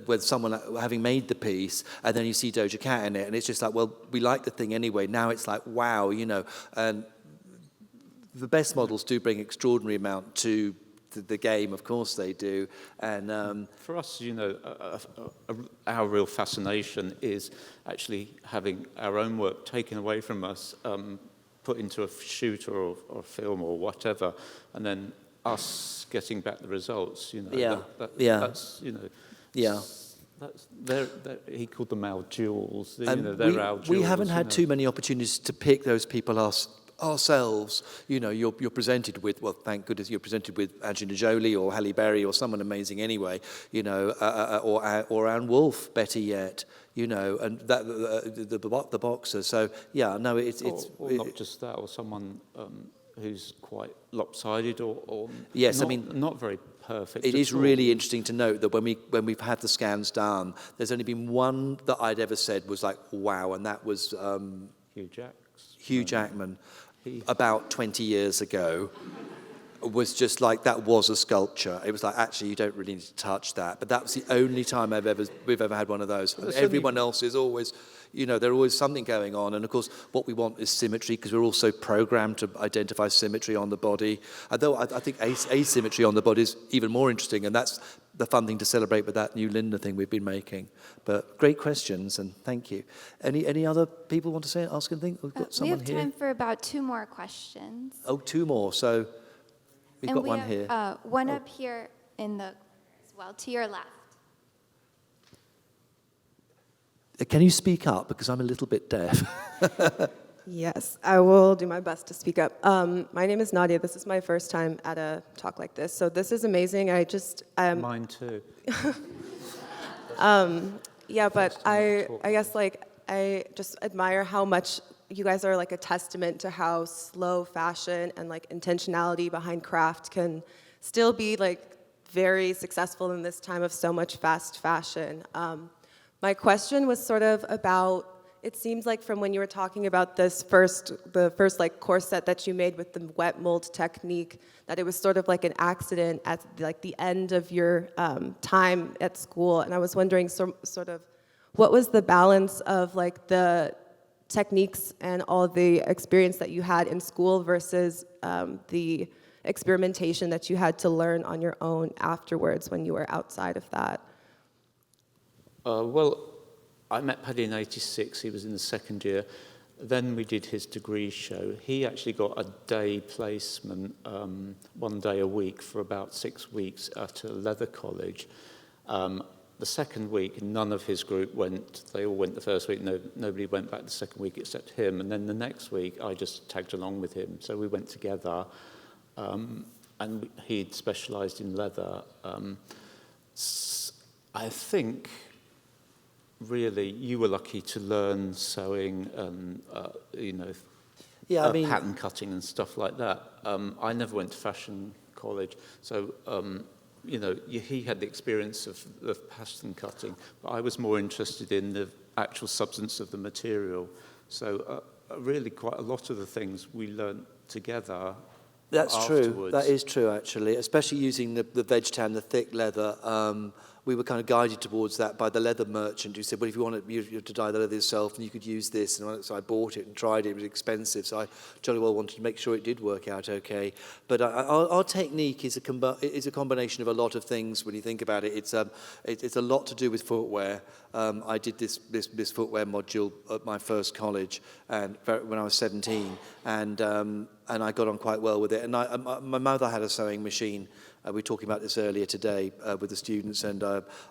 with someone having made the piece, and then you see Doja Cat in it, and it's just like, well, we like the thing anyway. Now it's like, wow, you know, and the best models do bring extraordinary amount to the game. Of course they do. And For us, you know, our real fascination is actually having our own work taken away from us, put into a shoot or a film or whatever, and then us getting back the results. You know, that's, you know, yeah. He called them our jewels. You know, they're our jewels. We haven't had too many opportunities to pick those people ourselves. You know, you're presented with, well, thank goodness you're presented with Angelina Jolie or Halle Berry or someone amazing anyway, you know, or Anne Wolfe, better yet, you know, and that the boxer. So, yeah, no, it's not just that, or someone who's quite lopsided or yes, not, I mean, not very perfect. It is really interesting to note that when we've had the scans done, there's only been one that I'd ever said was like, wow, and that was Hugh Jackman, about 20 years ago, was just like, that was a sculpture. It was like, actually, you don't really need to touch that. But that was the only time we've ever had one of those. And everyone else is always, you know, there's always something going on. And of course, what we want is symmetry, because we're also programmed to identify symmetry on the body. Although I think asymmetry on the body is even more interesting, and that's the fun thing to celebrate with that new Linda thing we've been making. But great questions, and thank you. Any other people want to ask anything? We've got someone here. We have time for about 2 more questions. Oh, 2 more. So we've got one here. One up here as well, to your left. Can you speak up, because I'm a little bit deaf? Yes, I will do my best to speak up. My name is Nadia. This is my first time at a talk like this, so this is amazing. Mine too. Yeah, but I guess like I just admire how much you guys are like a testament to how slow fashion and like intentionality behind craft can still be like very successful in this time of so much fast fashion. My question was sort of about, it seems like from when you were talking about the first like corset that you made with the wet mold technique, that it was sort of like an accident at like the end of your time at school. And I was wondering sort of what was the balance of like the techniques and all the experience that you had in school versus the experimentation that you had to learn on your own afterwards when you were outside of that? Well, I met Paddy in '86. He was in the second year. Then we did his degree show. He actually got a day placement, 1 day a week for about 6 weeks at a leather college. The second week, none of his group went. They all went the first week. Nobody went back the second week except him. And then the next week, I just tagged along with him. So we went together. And he'd specialised in leather. I think, really, you were lucky to learn sewing and, pattern cutting and stuff like that. I never went to fashion college. So, he had the experience of pattern cutting, but I was more interested in the actual substance of the material. So really quite a lot of the things we learned together. That's afterwards. true. That is true, actually, especially using the veg tan, the thick leather. We were kind of guided towards that by the leather merchant who said, well, if you want to dye the leather yourself, then you could use this. And so I bought it and tried it. It was expensive, so I jolly well wanted to make sure it did work out okay. But our technique is a combination of a lot of things when you think about it. It's a lot to do with footwear. I did this footwear module at my first college and when I was 17, and I got on quite well with it. And my mother had a sewing machine. We were talking about this earlier today with the students, and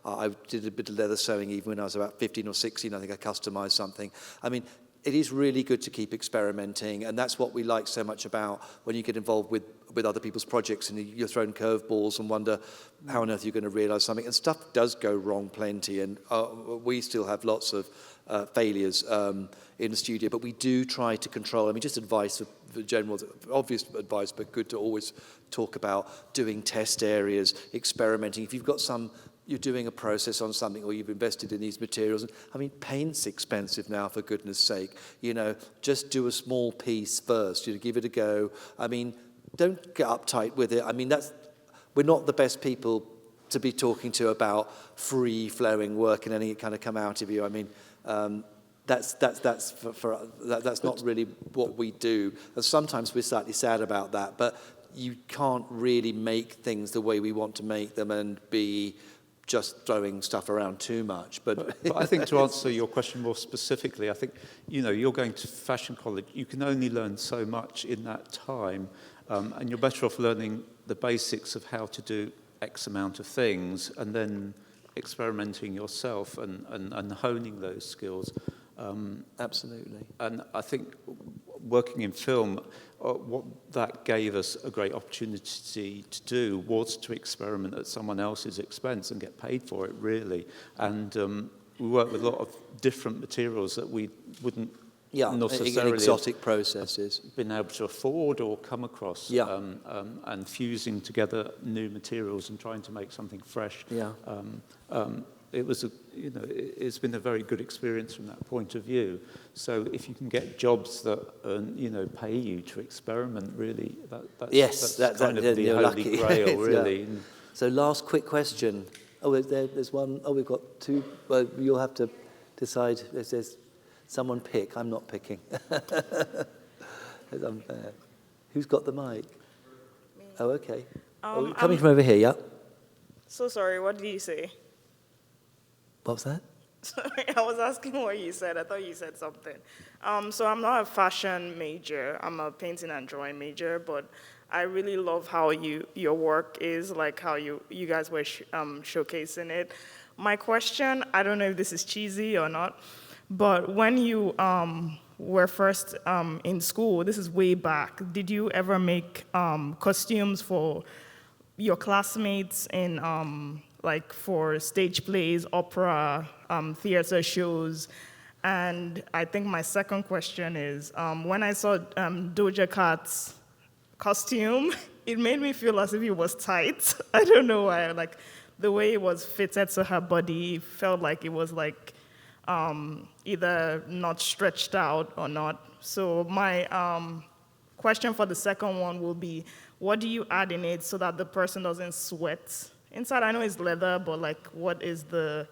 I did a bit of leather sewing even when I was about 15 or 16. I think I customized something. I mean, it is really good to keep experimenting, and that's what we like so much about when you get involved with other people's projects and you're thrown curveballs and wonder how on earth you're going to realize something. And stuff does go wrong plenty, and we still have lots of failures in the studio, but we do try to control. I mean, just advice for general, obvious advice, but good to always talk about doing test areas, experimenting. If you've got you're doing a process on something or you've invested in these materials. I mean, paint's expensive now, for goodness sake. Just do a small piece first, give it a go. I mean, don't get uptight with it. I mean, we're not the best people to be talking to about free-flowing work and anything kind of come out of you. I mean, that's not really what we do. And sometimes we're slightly sad about that. But you can't really make things the way we want to make them and be just throwing stuff around too much. But I think to answer your question more specifically, I think, you're going to fashion college. You can only learn so much in that time, and you're better off learning the basics of how to do X amount of things and then experimenting yourself and honing those skills. absolutely. And I think working in film, what that gave us a great opportunity to do was to experiment at someone else's expense and get paid for it, really. And we worked with a lot of different materials that we wouldn't necessarily exotic processes. been able to afford or come across. Yeah. And fusing together new materials and trying to make something fresh. Yeah. It was it's been a very good experience from that point of view. So if you can get jobs that pay you to experiment, really, that's kind of the holy lucky. grail, really. Yeah. So last quick question. Oh, there's one. Oh, we've got two. Well, you'll have to decide. There's someone pick. I'm not picking. It's unfair. Who's got the mic? Me. Oh, okay. Coming from over here, yeah. So sorry, what did you say? What was that? Sorry, I was asking what you said. I thought you said something. So I'm not a fashion major. I'm a painting and drawing major, but I really love how your work is, like how you guys were showcasing it. My question, I don't know if this is cheesy or not, but when you were first in school, this is way back, did you ever make costumes for your classmates in like for stage plays, opera, theater shows? And I think my second question is, when I saw Doja Cat's costume, it made me feel as if it was tight. I don't know why, like the way it was fitted to her body felt like it was like either not stretched out or not. So my question for the second one will be, what do you add in it so that the person doesn't sweat inside? I know it's leather, but like, what is the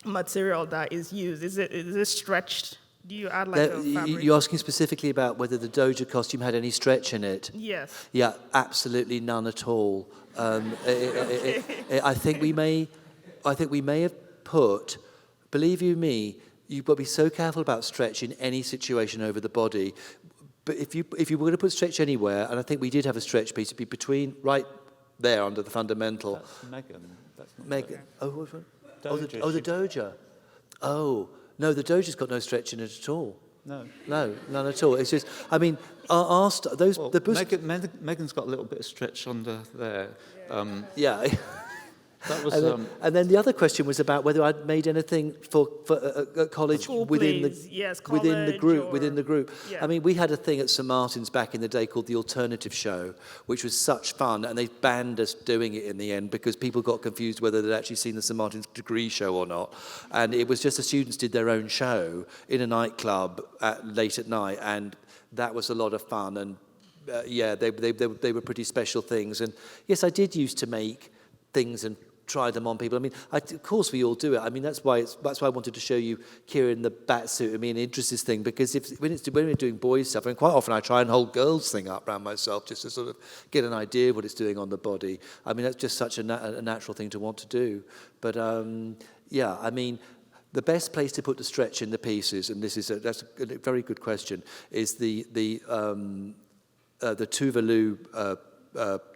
material that is used? Is it stretched? Do you add like a fabric? You're asking specifically about whether the Doja costume had any stretch in it? Yes. Yeah, absolutely none at all. I think we may have put, believe you me, you've got to be so careful about stretch in any situation over the body. But if you were going to put stretch anywhere, and I think we did have a stretch piece, it'd be between right there under the fundamental. That's Megan. That's not Megan. Oh, which one? Doja. Oh, the Doja. Oh, no, the Doja's got no stretch in it at all. No. No, none at all. It's just, I mean, Megan's got a little bit of stretch under there. Yeah. That was, and then the other question was about whether I'd made anything for college School within plays, yes, within the college group. or- Within the group. Yeah. I mean, we had a thing at St Martin's back in the day called the Alternative Show, which was such fun, and they banned us doing it in the end because people got confused whether they'd actually seen the St Martin's degree show or not. And it was just the students did their own show in a nightclub late at night, and that was a lot of fun. And they were pretty special things. And yes, I did used to make things and try them on people. I mean, of course we all do it. I mean, that's why I wanted to show you Kira in the bat suit. I mean, interesting thing, because when we're doing boys stuff, and quite often I try and hold girls thing up around myself just to sort of get an idea of what it's doing on the body. I mean, that's just such a natural thing to want to do. But I mean, the best place to put the stretch in the pieces, and that's a very good question, is the Tuvalu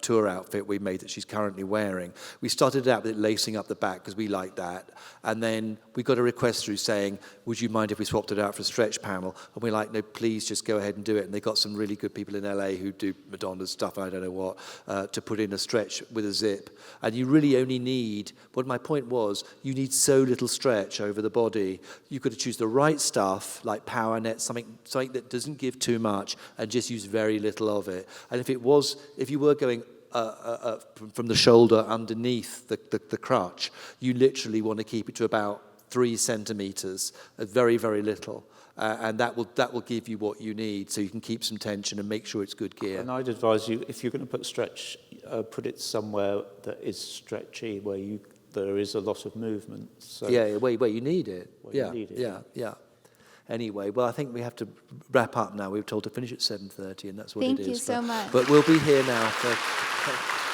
tour outfit we made that she's currently wearing. We started out with it lacing up the back because we like that, and then we got a request through saying, would you mind if we swapped it out for a stretch panel? And we're like, no, please just go ahead and do it. And they got some really good people in LA who do Madonna's stuff, I don't know what, to put in a stretch with a zip. And you really only need, what my point was, you need so little stretch over the body. You've got to choose the right stuff, like power net, something that doesn't give too much, and just use very little of it. And if you were going from the shoulder underneath the crutch, you literally want to keep it to about 3 centimeters, very, very little. And that will give you what you need, so you can keep some tension and make sure it's good gear. And I'd advise you, if you're going to put stretch, put it somewhere that is stretchy, where there is a lot of movement. So where you need it. You need it. Yeah. Anyway, well, I think we have to wrap up now. We were told to finish at 7:30, and that's what Thank it is. you so much. But we'll be here now for...